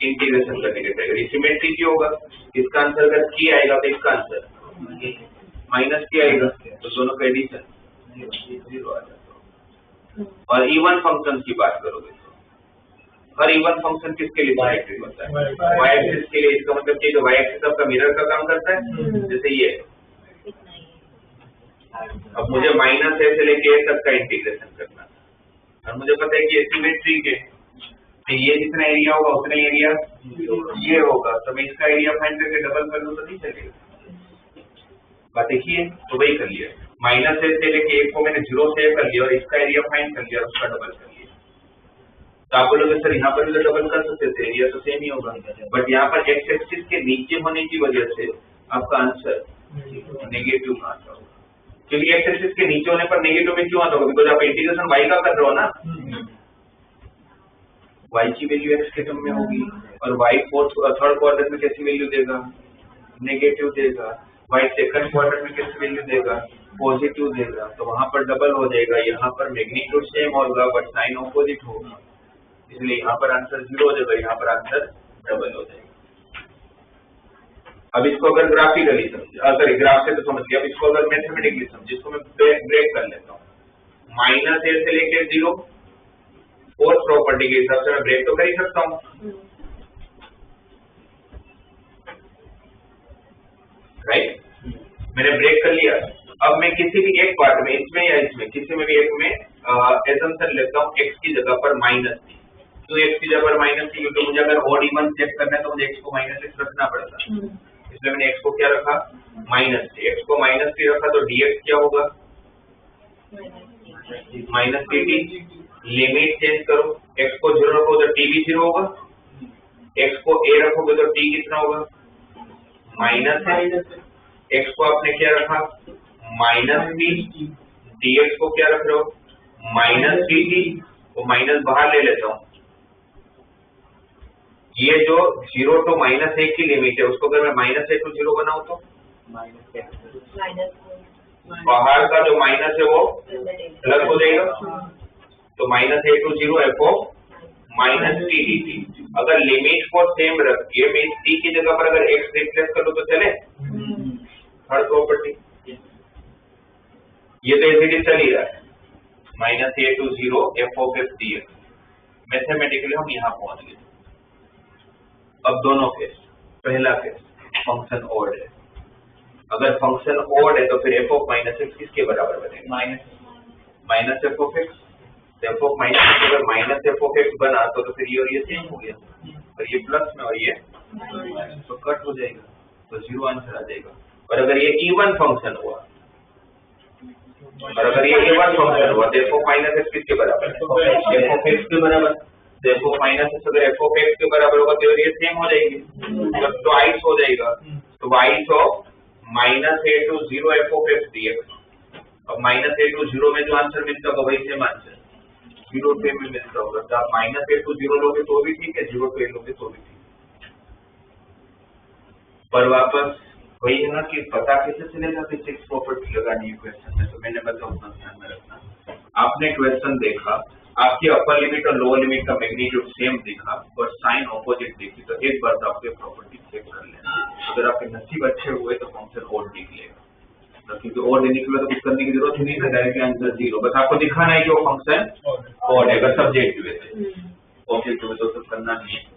इंटीग्रेशन करने के पड़ेगा, सिमेट्री की होगा। इसका आंसर अगर की आएगा तो इसका आंसर माइनस की आएगा, तो दोनों का एडिशन 0 आ जाता। और इवन फंक्शन की बात करोगे तो हर इवन फंक्शन किसके लिए सिमेट्रिक होता है? वाई एक्सिस के लिए। इसका मतलब कि वाई एक्सिस आपका मिरर का काम करता है, जैसे ये। अब मुझे -a से लेके a तक का इंटीग्रेशन करना था और मुझे पता है कि सिमेट्रिक है, तो ये जितना एरिया होगा उतना एरिया ये होगा, तो मैं इसका एरिया फाइंड करके डबल कर लूं तो नहीं चलेगा। बात देखिए, तो वही कर लिया। माइनस ए से लेके एक को मैंने 0 सेव कर लिया और इसका एरिया फाइंड कर लिया, उसका डबल कर लिया। तो आप बोलोगे सर यहाँ पर भी तो डबल कर सकते थे, एरिया तो सेम ही होगा, बट यहाँ पर एक्स एक्सिस के नीचे होने की वजह से आपका आंसर नेगेटिव आता होगा। क्योंकि एक्स एक्सिस के नीचे होने पर नेगेटिव में क्यों आता होगा? बिकॉज आप इंटीग्रेशन वाई का कर रहे हो ना, वाई की वैल्यू एक्स के टर्म में होगी और वाई थर्ड क्वाड्रेंट में कैसी वैल्यू देगा? नेगेटिव देगा। वाई सेकंड क्वाड्रेंट में कैसी वैल्यू देगा? पॉजिटिव देगा। तो वहां पर डबल हो जाएगा, यहाँ पर मैग्नीट्यूड सेम होगा बट साइन ऑपोजिट होगा, इसलिए यहाँ पर आंसर 0 हो जाएगा, यहाँ पर आंसर डबल हो जाएगा। अब इसको अगर ग्राफिकली समझे, सॉरी ग्राफ से तो समझ लिया, अब इसको अगर मैथमेटिकली समझे, इसको मैं ब्रेक कर लेता हूँ। माइनस ए से लेके 0, फोर्थ प्रॉपर्टी के हिसाब से मैं ब्रेक तो कर ही सकता हूँ, राइट? मैंने ब्रेक कर लिया। अब मैं किसी भी एक पार्ट में, इसमें या इसमें, किसी में भी एक में एजम्पशन लेता हूँ एक्स की जगह पर माइनस थी। तो एक्स की जगह पर माइनस थी क्योंकि मुझे अगर ओड इवन चेक करना है तो मुझे एक्स को माइनस एक्स रखना पड़ता, इसलिए मैंने एक्स को क्या रखा? माइनस थी। एक्स को माइनस थी रखा तो डीएक्स क्या होगा? Minus T. लिमिट चेंज करो, एक्स को 0 रखो तो टी भी 0 होगा, एक्स को ए रखोगे तो टी कितना होगा? माइनस है। एक्स को आपने क्या रखा? Minus T. डीएक्स को क्या रख रहे हो? Minus T. तो माइनस बाहर ले लेता हूँ। ये जो 0 to -1 की लिमिट है उसको अगर मैं -1 to 0 बनाऊं तो बाहर का जो माइनस है वो प्लस हो जाएगा। तो -a to 0 f minus T D T. अगर लिमिट को सेम रख के मैं टी की जगह पर अगर x रिप्लेस कर लूं तो चले? थर्ड प्रॉपर्टी ये तो ऐसे चल ही रहा है, -a to 0 f of x dx। Mathematically हम यहाँ पहुंच गए। अब दोनों केस, पहला केस फंक्शन ऑड है, अगर फंक्शन ऑड है तो फिर f of -x किसके बराबर बनेगा? Minus f of x। f of -x अगर माइनस f of x बना तो फिर ये और ये सेम हो गया, और ये प्लस में और ये तो कट हो जाएगा, तो 0 आंसर आ जाएगा। और अगर ये इवन फंक्शन हुआ, और अगर ये इवन फंक्शन हुआ तो f of -x किसके बराबर? f of x के बराबर। तो f of -x अगर f of x के बराबर होगा तो ये सेम हो जाएगी, मतलब ट्वाइस हो जाएगा। तो twice of -a to 0 f of x dx। अब -a to 0 में जो आंसर मिलता होगा वही सेम आंसर 0 to a में मिलता होगा। तो आप -a to 0 लोगे तो भी ठीक है, 0 to a लोगे तो भी ठीक है। पर वापस वही है ना कि पता कैसे चलेगा कि 6 प्रॉपर्टी लगानी है क्वेश्चन में? तो मैंने बताया उतना ध्यान में रखना। आपने क्वेश्चन देखा, आपकी अपर लिमिट और लोअर लिमिट का मैग्नीट्यूड सेम दिखा और साइन ऑपोजिट दिखी, तो एक बार आपके प्रॉपर्टी चेक कर लेना। अगर आपके नसीब अच्छे हुए तो फंक्शन ऑड निकलेगा, तो क्योंकि ऑड निकले तो कुछ करने की जरूरत ही नहीं है, डायरेक्टली आंसर 0। बस आपको दिखाना है कि वो फंक्शन ऑड है। अगर सब्जेक्टिव है, ऑब्जेक्टिव है तो सब करना नहीं है।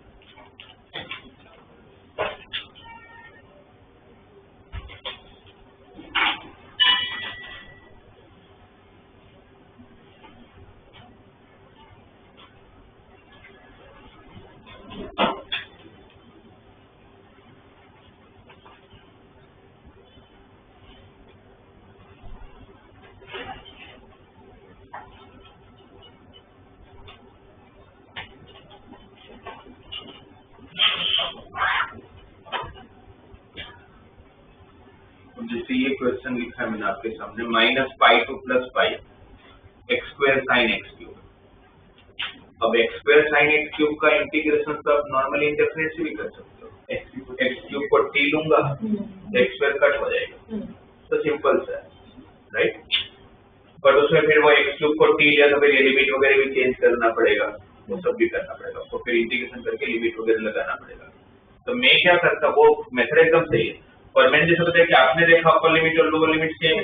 जैसे ये क्वेश्चन लिखा है मैंने आपके सामने, -π to +π x² sin x³। अब x² sin x³ का इंटीग्रेशन तो आप नॉर्मली इंडेफिनेट से भी कर सकते हो। x³ को t लूंगा तो x² कट हो जाएगा, तो सिंपल सा है, राइट? पर उसमें फिर वो x³ को t लिया तो फिर ये लिमिट वगैरह भी चेंज करना पड़ेगा, वो सब भी करना पड़ेगा, तो फिर इंटीग्रेशन करके लिमिट वगैरह लगाना पड़ेगा। तो मैं क्या करता, वो मेथड एकदम सही है। और मैंने जैसे बताया कि आपने देखा अपर लिमिट और लोअर लिमिट सेम है,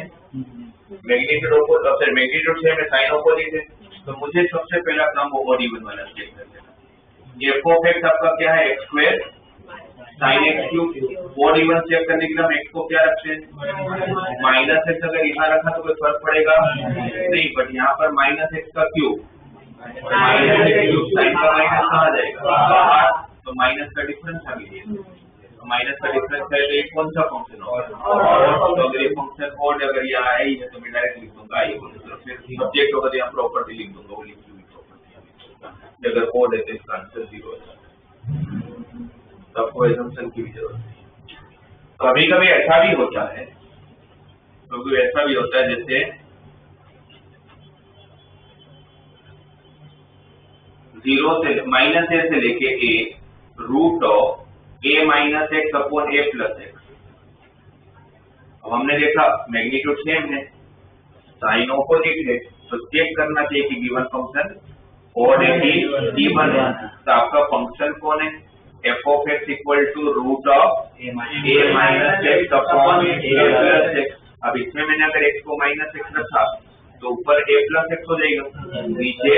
मैग्नीट्यूड सेम है, साइन ऑपोजिट है, तो मुझे सबसे पहला काम वो ऑड इवन वाला चेक कर लेना। f of x आपका क्या है? x² sin x³। Odd even check करने के लिए हम x को क्या रखते हैं? -x। अगर यहाँ रखा तो कोई फर्क पड़ेगा नहीं, बट यहाँ पर -x का क्यूब, -x³ साइन का माइनस कहाँ जाएगा? बाहर, तो माइनस का डिफरेंस आ गया। माइनस का डिफरेंस है तो ये कौन सा फंक्शन होगा? तो अगर ये फंक्शन ऑड अगर ये आया ही है तो मैं डायरेक्ट लिख दूंगा आई बोल, तो फिर सब्जेक्ट होगा तो यहाँ प्रॉपर्टी लिख दूंगा, वो लिख दूंगी प्रॉपर्टी। अगर ऑड है तो इसका आंसर 0 है, तो आपको assumption की भी जरूरत नहीं। कभी कभी ऐसा भी होता है, क्योंकि ऐसा भी होता है जैसे 0 से माइनस ए से लेके a root of a minus x upon a plus x. अब हमने देखा मैग्नीट्यूड सेम है, साइन ऑपोजिट है, तो चेक करना चाहिए कि गिवन फंक्शन ऑड है कि इवन है। तो आपका फंक्शन कौन है? F of x equal to root of a minus x upon a plus x. अब इसमें मैंने अगर एक्स को माइनस एक्स रखा तो ऊपर ए प्लस एक्स हो जाएगा, नीचे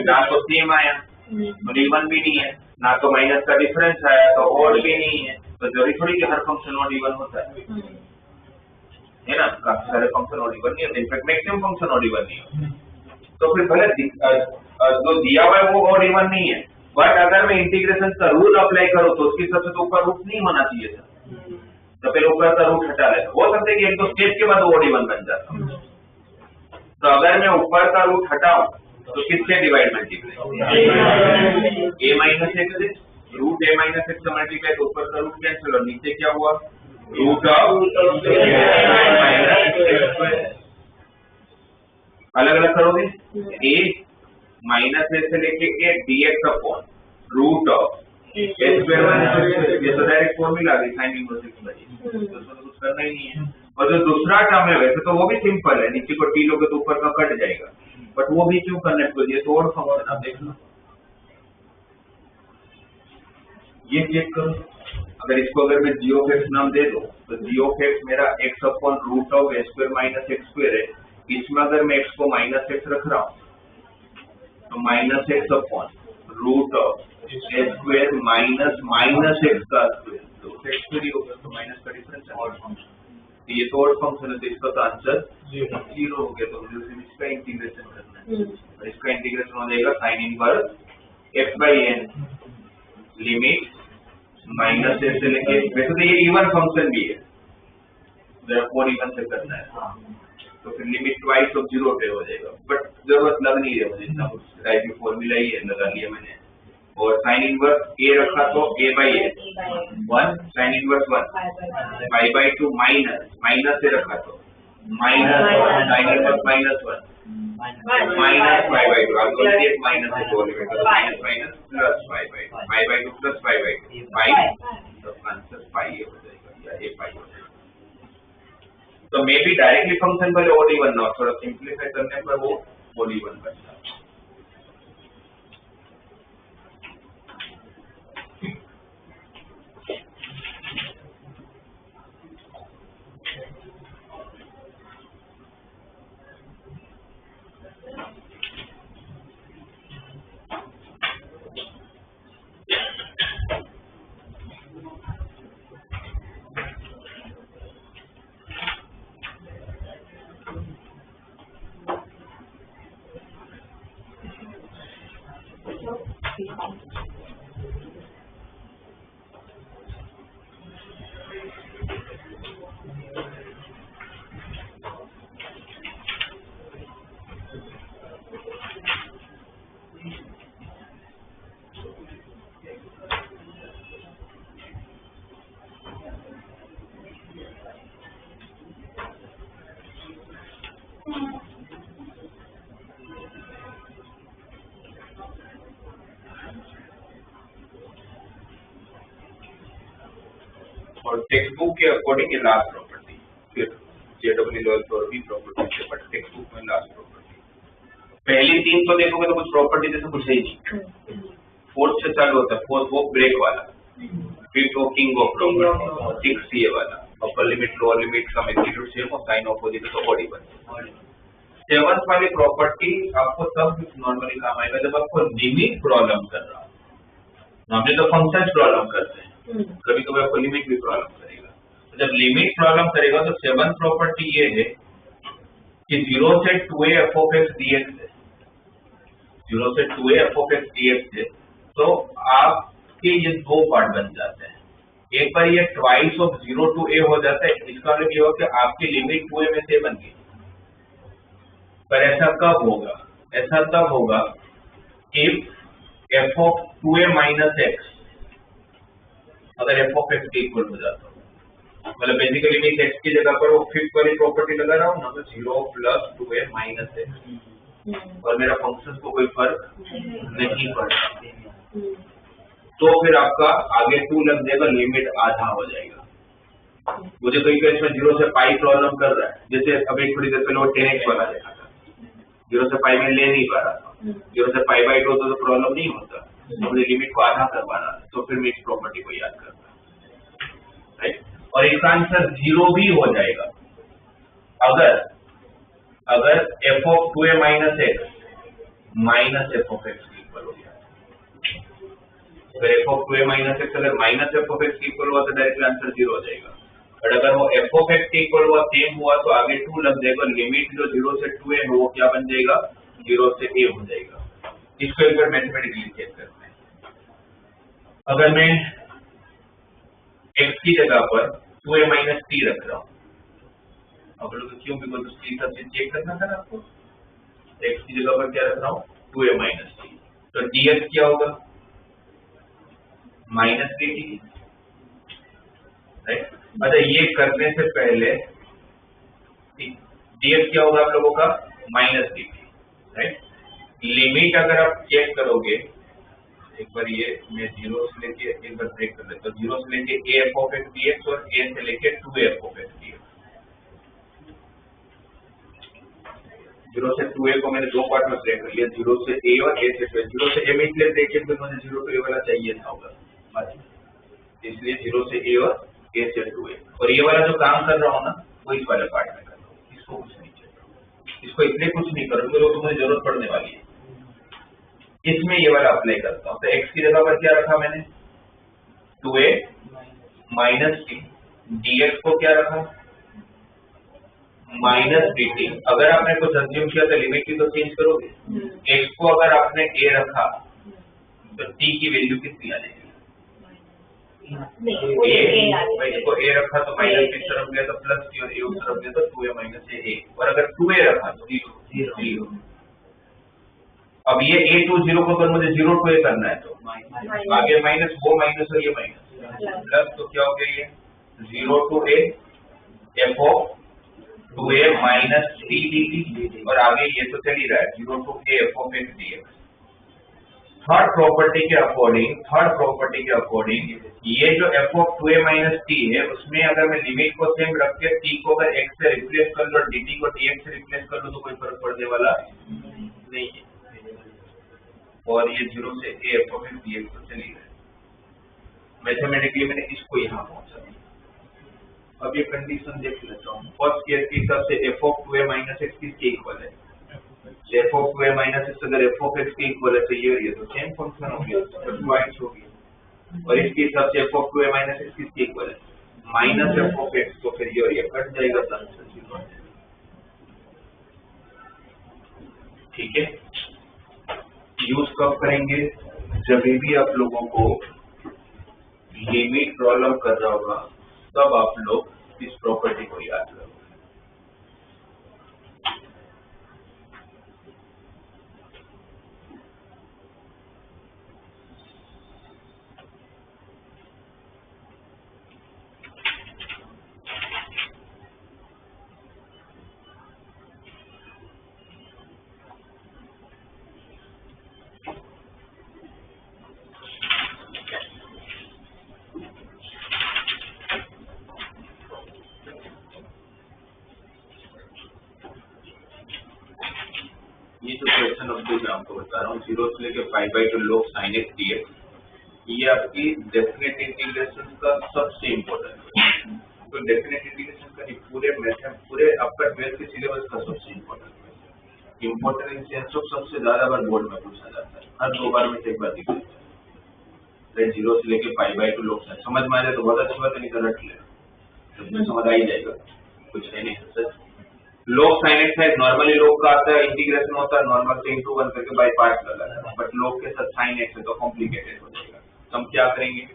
ना तो सेम आया तो इवन भी नहीं है, ना तो माइनस का डिफरेंस आया तो ऑड भी नहीं है। तो जरूरी थोड़ी कि हर फंक्शन ऑड इवन होता है ना? काफी सारे फंक्शन ऑड इवन नहीं होते, in fact maximum function odd even नहीं होते। तो फिर भले जो दिया हुआ है वो ऑड इवन नहीं है, बट अगर मैं इंटीग्रेशन का रूल अप्लाई करूँ तो उसकी सबसे तो ऊपर रूट नहीं होना चाहिए था, तो फिर ऊपर का रूट हटा लेता। हो सकता है कि एक दो स्टेप के बाद ऑड इवन बन जाता। तो अगर मैं ऊपर का रूट हटाऊं तो किससे डिवाइड मल्टीप्लाई? ए माइनस एक्स से रूट ए माइनस एक्स से मल्टीप्लाई, तो ऊपर का रूट कैंसिल और नीचे क्या हुआ? रूट ऑफ अलग अलग करोगे, ए माइनस ए से लेके a dx upon root of a square minus, ये तो डायरेक्ट फॉर्मूला आ गई साइन इनवर्स एक्स बाई, तो उसमें कुछ करना ही नहीं है। और जो दूसरा टर्म है वैसे तो वो भी सिंपल है, नीचे को टी लोगे तो ऊपर का कट जाएगा, बट वो भी क्यों करने को दिए? तो और फंक्शन आप देखना, ये चेक करो। अगर इसको अगर मैं जी ऑफ एक्स नाम दे दूं तो जी ऑफ एक्स मेरा x upon root of a square minus x square है। इसमें अगर मैं एक्स को माइनस एक्स रख रहा हूँ तो minus x upon root of a square minus minus x का स्क्वायर, तो एक्स स्क्वायर ही होगा, तो माइनस का डिफरेंस है ऑड फंक्शन। ये तो ऑड फंक्शन है, तो इसका तो आंसर 0 हो गया। तो मुझे सिर्फ इसका इंटीग्रेशन करना है, और इसका इंटीग्रेशन हो जाएगा sine inverse x by n limit minus a से लेके, वैसे तो ये इवन फंक्शन भी है, देयरफॉर इवन से करना है, तो फिर लिमिट ट्वाइस ऑफ 0 पे हो जाएगा। बट जरूरत लग नहीं है मुझे, इतना कुछ राइट फॉर्मूला ही है, लगा लिया मैंने। और साइन इनवर्स ए रखा तो a by a 1 sine inverse 1 pi by 2 minus a रखा तो minus sine inverse minus 1 minus pi by 2, अब ऑलरेडी एक माइनस है तो minus minus plus pi by 2 plus pi by 2 pi, तो आंसर पाई हो जाएगा या ए पाई हो जाएगा। तो मे बी डायरेक्टली फंक्शन पहले ओड इवन ना, थोड़ा सिंप्लीफाई करने पर वो ओड इवन बन जाता है। और टेक्स्ट बुक के अकॉर्डिंग ये लास्ट प्रॉपर्टी, फिर जेडब्ल्यू लेवल पर भी प्रॉपर्टी है, बट टेक्स्ट बुक में लास्ट प्रॉपर्टी। पहली 3 तो देखोगे तो कुछ प्रॉपर्टी जैसे कुछ है ही नहीं, फोर्थ से चालू होता है, फोर्थ वो ब्रेक वाला, फिफ्थ वो किंग ऑफ प्रॉपर्टी, 6 ये वाला अपर लिमिट लोअर लिमिट का मैग्नीट्यूड सेम और साइन ऑपोजिट तो ऑड इवन। 7th वाली प्रॉपर्टी आपको तब नॉर्मली काम आएगा जब आपको लिमिट प्रॉब्लम कर रहा हो। हमने तो फंक्शन प्रॉब्लम करते हैं, कभी कभी आपको लिमिट भी प्रॉब्लम करेगा। तो जब लिमिट प्रॉब्लम करेगा तो 7th प्रॉपर्टी ये है कि 0 से 2a f of x dx है, 0 से 2a f of x dx है, तो आपके ये 2 पार्ट बन जाते हैं। एक बार ये ट्वाइस ऑफ 0 to a हो जाता है, इसका मतलब ये होगा कि आपकी लिमिट 2a में से बन गई। पर ऐसा कब होगा? ऐसा तब होगा if f of 2a minus x अगर f of x के इक्वल हो जाता हो। मतलब बेसिकली मैं x की जगह पर वो फिफ्थ वाली प्रॉपर्टी लगा रहा हूँ ना, 0 plus 2a minus x और मेरा फंक्शन को कोई फर्क नहीं पड़ता, तो फिर आपका आगे 2 लग जाएगा, लिमिट आधा हो जाएगा। मुझे कोई इसमें 0 से पाई प्रॉब्लम कर रहा है, जैसे अभी थोड़ी देर पहले वो 10x वाला देखा था, 0 से पाई में ले नहीं पा रहा था, 0 से पाई बाई 2 तो प्रॉब्लम नहीं होता, तो मुझे लिमिट को आधा करवा रहा है, तो फिर मैं इस प्रॉपर्टी को याद करता, राइट। और इसका आंसर 0 भी हो जाएगा अगर f of 2a minus x minus f of x equal हो गया। अगर f of 2a minus x अगर minus f of x equal हुआ तो डायरेक्टली आंसर 0 हो जाएगा। और अगर वो f of x इक्वल हुआ सेम हुआ तो आगे 2 लग जाएगा, लिमिट जो 0 से 2a है वो क्या बन जाएगा? 0 से a हो जाएगा। इसको एक बार मैथमेटिकली चेक करते हैं। अगर मैं x की जगह पर 2a minus t रख रहा हूँ, आप लोग क्यों? बिकॉज t का चेक करना था ना आपको। x की जगह पर क्या रख रहा हूँ? 2a minus t, तो dx क्या होगा? Minus dt, right. अच्छा, ये करने से पहले dx क्या होगा आप लोगों का? Minus dt, right. लिमिट अगर आप चेक करोगे, एक बार ये मैं 0 से लेके एक बार ब्रेक कर लेता हूँ, 0 से लेके a f of x dx और a से लेके 2a f of x dx। 0 से 2a को मैंने 2 पार्ट में ब्रेक कर लिया, 0 से a और a से 2a। 0 से a में इसलिए ब्रेक किया क्योंकि मुझे 0 to a वाला चाहिए था होगा, इसलिए 0 से a और a से 2a। और ये वाला जो काम कर रहा हूँ ना, वो इस वाले पार्ट में कर रहा हूँ, इसको कुछ नहीं चाहिए, इसको इसलिए कुछ नहीं करूँगा तो मुझे जरूरत पड़ने वाली है, इसमें ये वाला अप्लाई करता हूँ। तो x की जगह पर क्या रखा मैंने? 2a माइनस t, dx को क्या रखा? Minus dt। अगर आपने कुछ अज्यूम किया तो लिमिट की तो चेंज करोगे। x को अगर आपने a रखा तो t की वैल्यू कितनी आ जाएगी? इसको a रखा तो माइनस इस तरफ गया तो प्लस t, और a उस तरफ गया तो 2a माइनस a। और अगर 2a रखा तो 0। अब ये a to 0 को अगर मुझे 0 to a करना है तो आगे माइनस, वो माइनस और ये माइनस, प्लस, तो क्या हो गया ये 0 to a f of 2a minus t dt, और आगे ये तो चल ही रहा है 0 to a f of x dx। Third property के अकॉर्डिंग ये जो f of 2a minus t है, उसमें अगर मैं लिमिट को सेम रख के t को अगर x से रिप्लेस कर लो, dt को dx से रिप्लेस कर लो, तो कोई फर्क पड़ने वाला नहीं है। और ये 0 से a f of x dx तो चली गए। मैथमेटिकली मैंने इसको यहाँ पहुंचा दिया। अब ये कंडीशन देख लेता हूँ। फर्स्ट केस के हिसाब से f of 2a minus x किसके इक्वल है? f of 2a minus x अगर f of x के इक्वल है तो ये तो सेम फंक्शन हो गया, तो ट्वाइस हो गया। और इसके हिसाब से f of 2a minus x किसके इक्वल है? माइनस f of x, तो फिर ये कट जाएगा, ठीक है। यूज कब करेंगे? जब भी आप लोगों को लिमिट प्रॉब्लम कर रहा होगा, तब आप लोग इस प्रॉपर्टी को याद करो। ये जो क्वेश्चन ऑफ मैं आपको बता रहा हूँ, 0 से लेके 5/2 log sin x dx, ये आपकी डेफिनेट इंटीग्रेशन का सबसे इम्पोर्टेंट है। तो डेफिनेट इंटीग्रेशन का पूरे मेथड, पूरे आपका 12th के सिलेबस का सबसे इम्पोर्टेंट इन सेंस ऑफ सबसे ज्यादा बार बोर्ड में पूछा जाता है, हर 2 बार में से 1 बार दिखता है। 0 से लेके 5/2 log sin, समझ में आ जाए तो बहुत अच्छी बात है, नहीं तो रट ले, समझ आ ही जाएगा, कुछ है नहीं सच। log sin x है, नॉर्मली log का आता है, इंटीग्रेशन होता है नॉर्मल से into 1 करके बाय पार्ट लगाना है, बट log के साथ sin x है तो कॉम्प्लिकेटेड हो जाएगा। तो हम क्या करेंगे?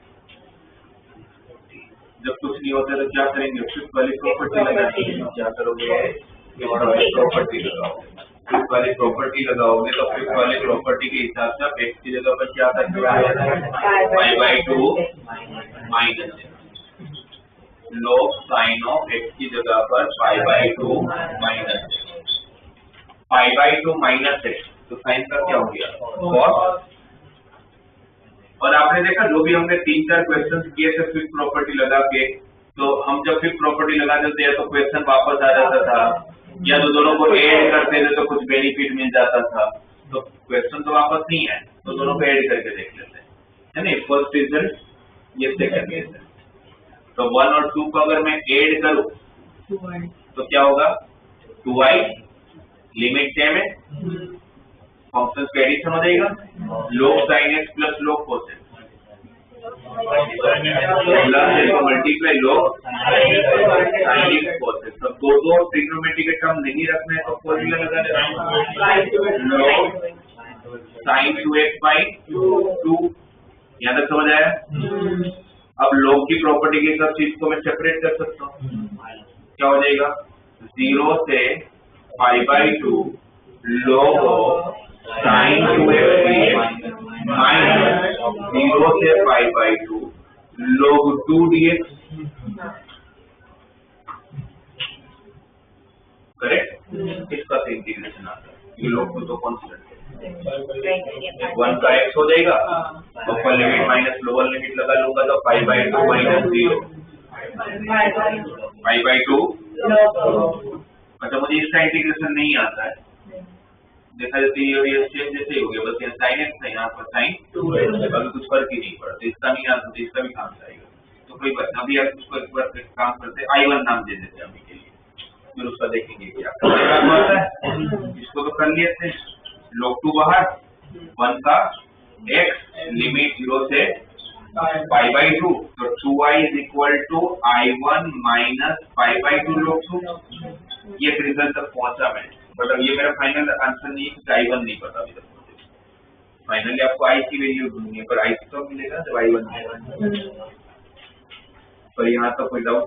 जब कुछ नहीं होता तो क्या करेंगे, फिफ्थ वाली प्रॉपर्टी लगाएंगे। क्या करोगे, फिफ्थ वाली प्रॉपर्टी लगाओगे। फिफ्थ वाली प्रॉपर्टी लगाओगे तो फिफ्थ वाली प्रॉपर्टी के हिसाब से आप x की जगह पर क्या करेंगे, π/2 minus log sine of x की जगह पर π/2 माइनस π/2 माइनस x, तो साइन का क्या हो गया, cos। और आपने देखा जो भी हमने 3-4 क्वेश्चन किए थे फिफ्थ प्रॉपर्टी लगा के, तो हम जब फिफ्थ प्रॉपर्टी लगा देते हैं तो क्वेश्चन वापस आ जाता था, या तो दोनों को ऐड करते थे तो कुछ बेनिफिट मिल जाता था। तो क्वेश्चन तो वापस नहीं है, तो दोनों को ऐड करके देख लेते हैं, है ना। फर्स्ट रीजन, ये सेकंड रीजन। तो 1 और 2 को अगर मैं ऐड करूं तो क्या होगा, 2i, लिमिट सेम है, फंक्शन का एडिशन हो जाएगा, log sin x plus log cos x multiply log sin x cos x। तो दो ट्रिग्नोमेट्री के टर्म नहीं रखना है तो फॉर्मूला लगा देना, log sin 2x/2। यहाँ तक समझ आया। अब log की प्रॉपर्टी के सब चीज को मैं सेपरेट कर सकता हूँ, क्या हो जाएगा, 0 से π/2 log sin 2x माइनस 0 से π/2 log 2 dx। करेक्ट, इसका से इंटीग्रेशन आता है, ये log 2 तो कांस्टेंट है, 1 का x हो जाएगा, अपर लिमिट माइनस लोअर लिमिट लगा लूंगा तो π/2 माइनस 0 π/2। अच्छा, मुझे इसका इंटीग्रेशन नहीं आता है, देखा जाता है ये सेम जैसे ही हो गया, बस यहाँ sin x है, यहाँ पर sin 2x, अभी कुछ फर्क ही नहीं पड़ा, तो इसका नहीं आता तो इसका भी काम आएगा। तो कोई बात नहीं, अभी आप उसको एक बार काम करते I1 नाम दे देते हैं अभी के लिए, फिर उसका देखेंगे क्या होता है। इसको तो कर लेते हैं, log 2 बाहर, 1 का x, लिमिट 0 से π/2, तो 2i is equal to I1 minus π/2 log 2। ये रिजल्ट तक पहुंचा मैं, मतलब ये मेरा फाइनल आंसर नहीं है, I1 नहीं पता अभी तक मुझे। फाइनली आपको I की वैल्यू ढूंढनी है, पर I तो मिलेगा जब I1 मिलेगा। पर यहाँ तो कोई डाउट,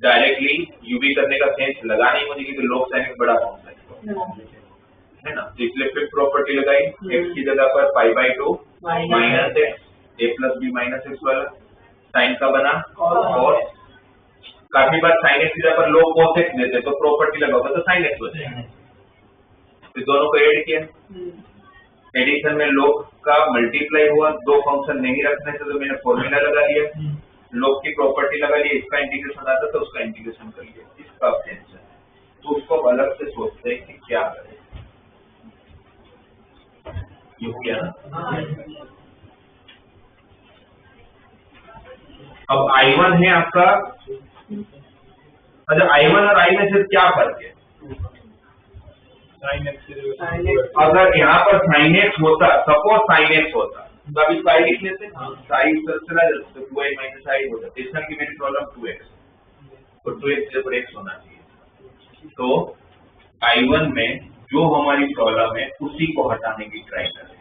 डायरेक्टली यूवी करने का सेंस लगा नहीं मुझे, क्योंकि log sin x बड़ा फंक्शन है ना। तो इसलिए फिर प्रॉपर्टी लगाई, x की जगह पर π/2 minus x, a plus b minus x वाला, साइन का बना cos। काफी बार sin x की जगह पर log cos x देते, तो प्रॉपर्टी लगाओगे तो sin x हो जाएगा। फिर दोनों को ऐड किया, एडिशन में log का मल्टीप्लाई हुआ, दो फंक्शन नहीं रखने से तो मैंने फॉर्मूला लगा लिया, log की प्रॉपर्टी लगा ली, इसका इंटीग्रेशन आता तो उसका इंटीग्रेशन कर लिया, इसका सेंस है। तो उसको अलग से सोचते हैं कि क्या करें, ये क्या ना। अब I1 है आपका, अच्छा I1 और I में से क्या फर्क है, अगर यहाँ पर sin x होता, सपोज sin x होता तो अभी इसको I लिख लेते, साइन चला जाता तो 2i माइनस I हो जाता। इस तरह की मेरी प्रॉब्लम 2x, तो 2x पर x होना चाहिए। तो I1 में जो हमारी प्रॉब्लम है उसी को हटाने की ट्राई करें।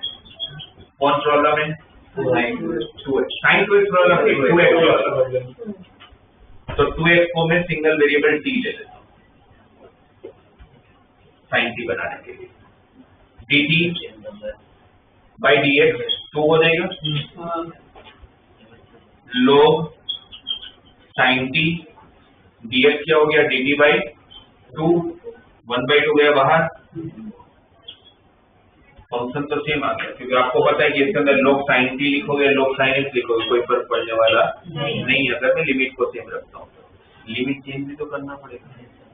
कौन प्रॉब्लम है, sin 2x प्रॉब्लम है, 2x प्रॉब्लम। तो 2x को मैं सिंगल वेरिएबल t ले लेता हूँ sin t बनाने के लिए, dt बाई dx 2 हो जाएगा, log sin t dx क्या हो गया, dt बाई 2, 1/2 गया बाहर, फंक्शन तो सेम आ गया, क्योंकि आपको पता है कि इसके अंदर log sin t लिखोगे, log sin x लिखोगे, कोई फर्क पड़ने वाला नहीं है। अगर मैं लिमिट को सेम रखता हूँ, लिमिट चेंज भी तो करना पड़ेगा।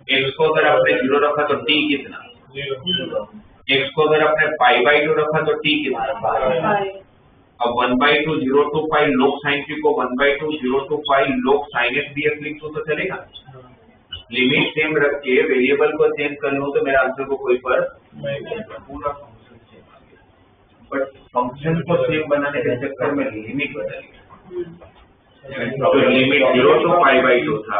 x को अगर आपने 0 रखा तो t कितना, x को अगर आपने π/2 रखा तो t कितना, अब 1/2 0 to π log sin t को 1/2 0 to π log sin x dx लिख दो तो चलेगा। लिमिट सेम रख के वेरिएबल को चेंज कर लूं तो मेरा आंसर को कोई फर्क नहीं पड़ेगा, पूरा फंक्शन सेम आ गया। बट फंक्शन को सेम बनाने के चक्कर में लिमिट बदल गया, तो लिमिट 0 to π/2 था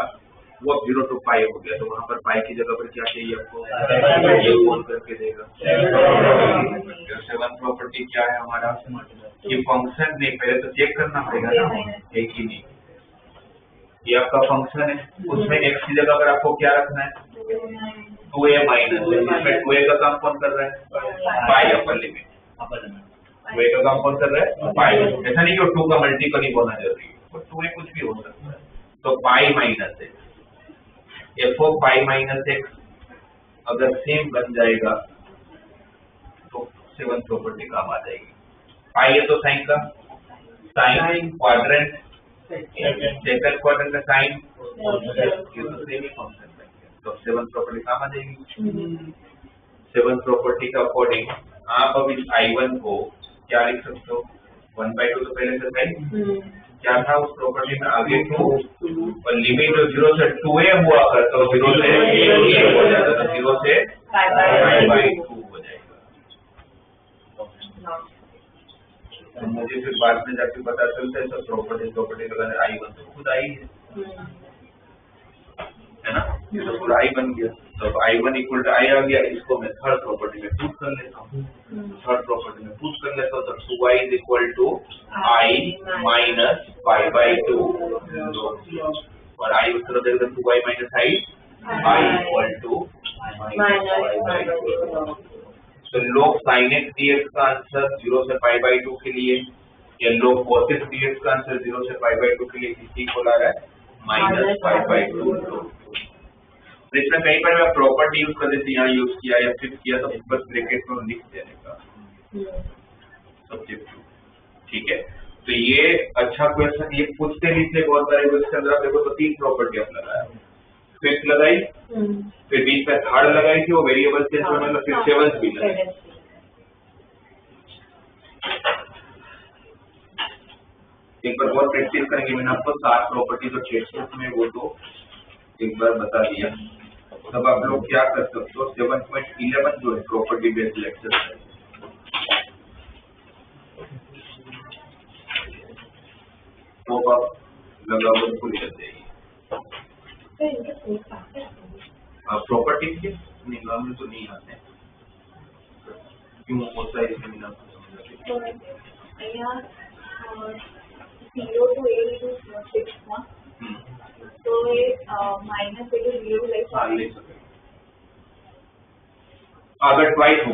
वो 0 to π हो गया, तो वहां पर π की जगह पर क्या चाहिए आपको, ये कौन करके देगा। 7 प्रॉपर्टी क्या है हमारा, ये फंक्शन नहीं, पहले तो चेक करना पड़ेगा ना एक ही नहीं, ये आपका फंक्शन है, उसमें x की जगह पर आपको क्या रखना है 2a माइनस, इसमें 2a का काम कौन कर रहा है पाई अपर लिमिट, 2a का काम कौन कर रहा है पाई। ऐसा नहीं कि 2 का मल्टीपल ही होना जरूरी है, 2a कुछ भी हो सकता है। तो पाई minus x, f of pi minus x अगर सेम बन जाएगा तो 7th प्रॉपर्टी काम आ जाएगी। पाई है तो साइन का साइन क्वाड्रेंट, सेकंड क्वाड्रेंट का साइन, ये तो सेम ही फंक्शन है, तो 7th प्रॉपर्टी काम आ जाएगी। 7th प्रॉपर्टी का अकॉर्डिंग आप अब इस I1 को क्या लिख सकते हो 1/2 तो पहले से साइन क्या था उस प्रॉपर्टी में आगे 2 और लिमिट जो 0 से 2a हुआ करता है 0 से 1 हो जाता है, तो 0 से π/2 हो जाएगा। तो मुझे फिर बाद में जाके पता चलता है सब प्रॉपर्टी लगाने I1 तो खुद आई है ना, ये तो पूरा I बन गया। तो I1 इक्वल टू I आ गया, इसको मैं थर्ड प्रॉपर्टी में पुट कर लेता हूँ, थर्ड प्रॉपर्टी में पुट कर लेता हूँ तो 2y is equal to I minus π/2 और I उस तरह देखते 2y minus I equal to -π/2। तो log sin x dx का आंसर 0 से π/2 के लिए या log cos x dx का आंसर 0 से π/2 के लिए किसी को ला रहा है -π/2। इसमें कहीं पर मैं प्रॉपर्टी यूज कर देती यहाँ यूज किया या फिर किया तो बस ब्रैकेट में लिख देने का सब्जेक्ट, ठीक है। तो ये अच्छा क्वेश्चन, ये पूछते नहीं थे बहुत सारे क्वेश्चन अंदर आप देखो तो 3 प्रॉपर्टी आप लगाया, फिफ्थ लगाई, फिर बीच में थर्ड लगाई थी वो वेरिएबल चेंज होने वाला, फिर 7th भी लगाई। एक बार और प्रैक्टिस करेंगे, मैंने आपको 7 प्रॉपर्टी जो टेक्स्ट में वो तो एक बार बता दिया। तब आप लोग क्या कर सकते हो 7.11 जो है प्रॉपर्टी बेस्ड लेक्चर है, तो आप लगा भूल जाते हैं प्रॉपर्टी के निकाल में तो नहीं आते क्यों होता है इसमें ना zero to 8 is 6 ना, तो ये माइनस से 0 ले सकते अगर ट्वाइस हो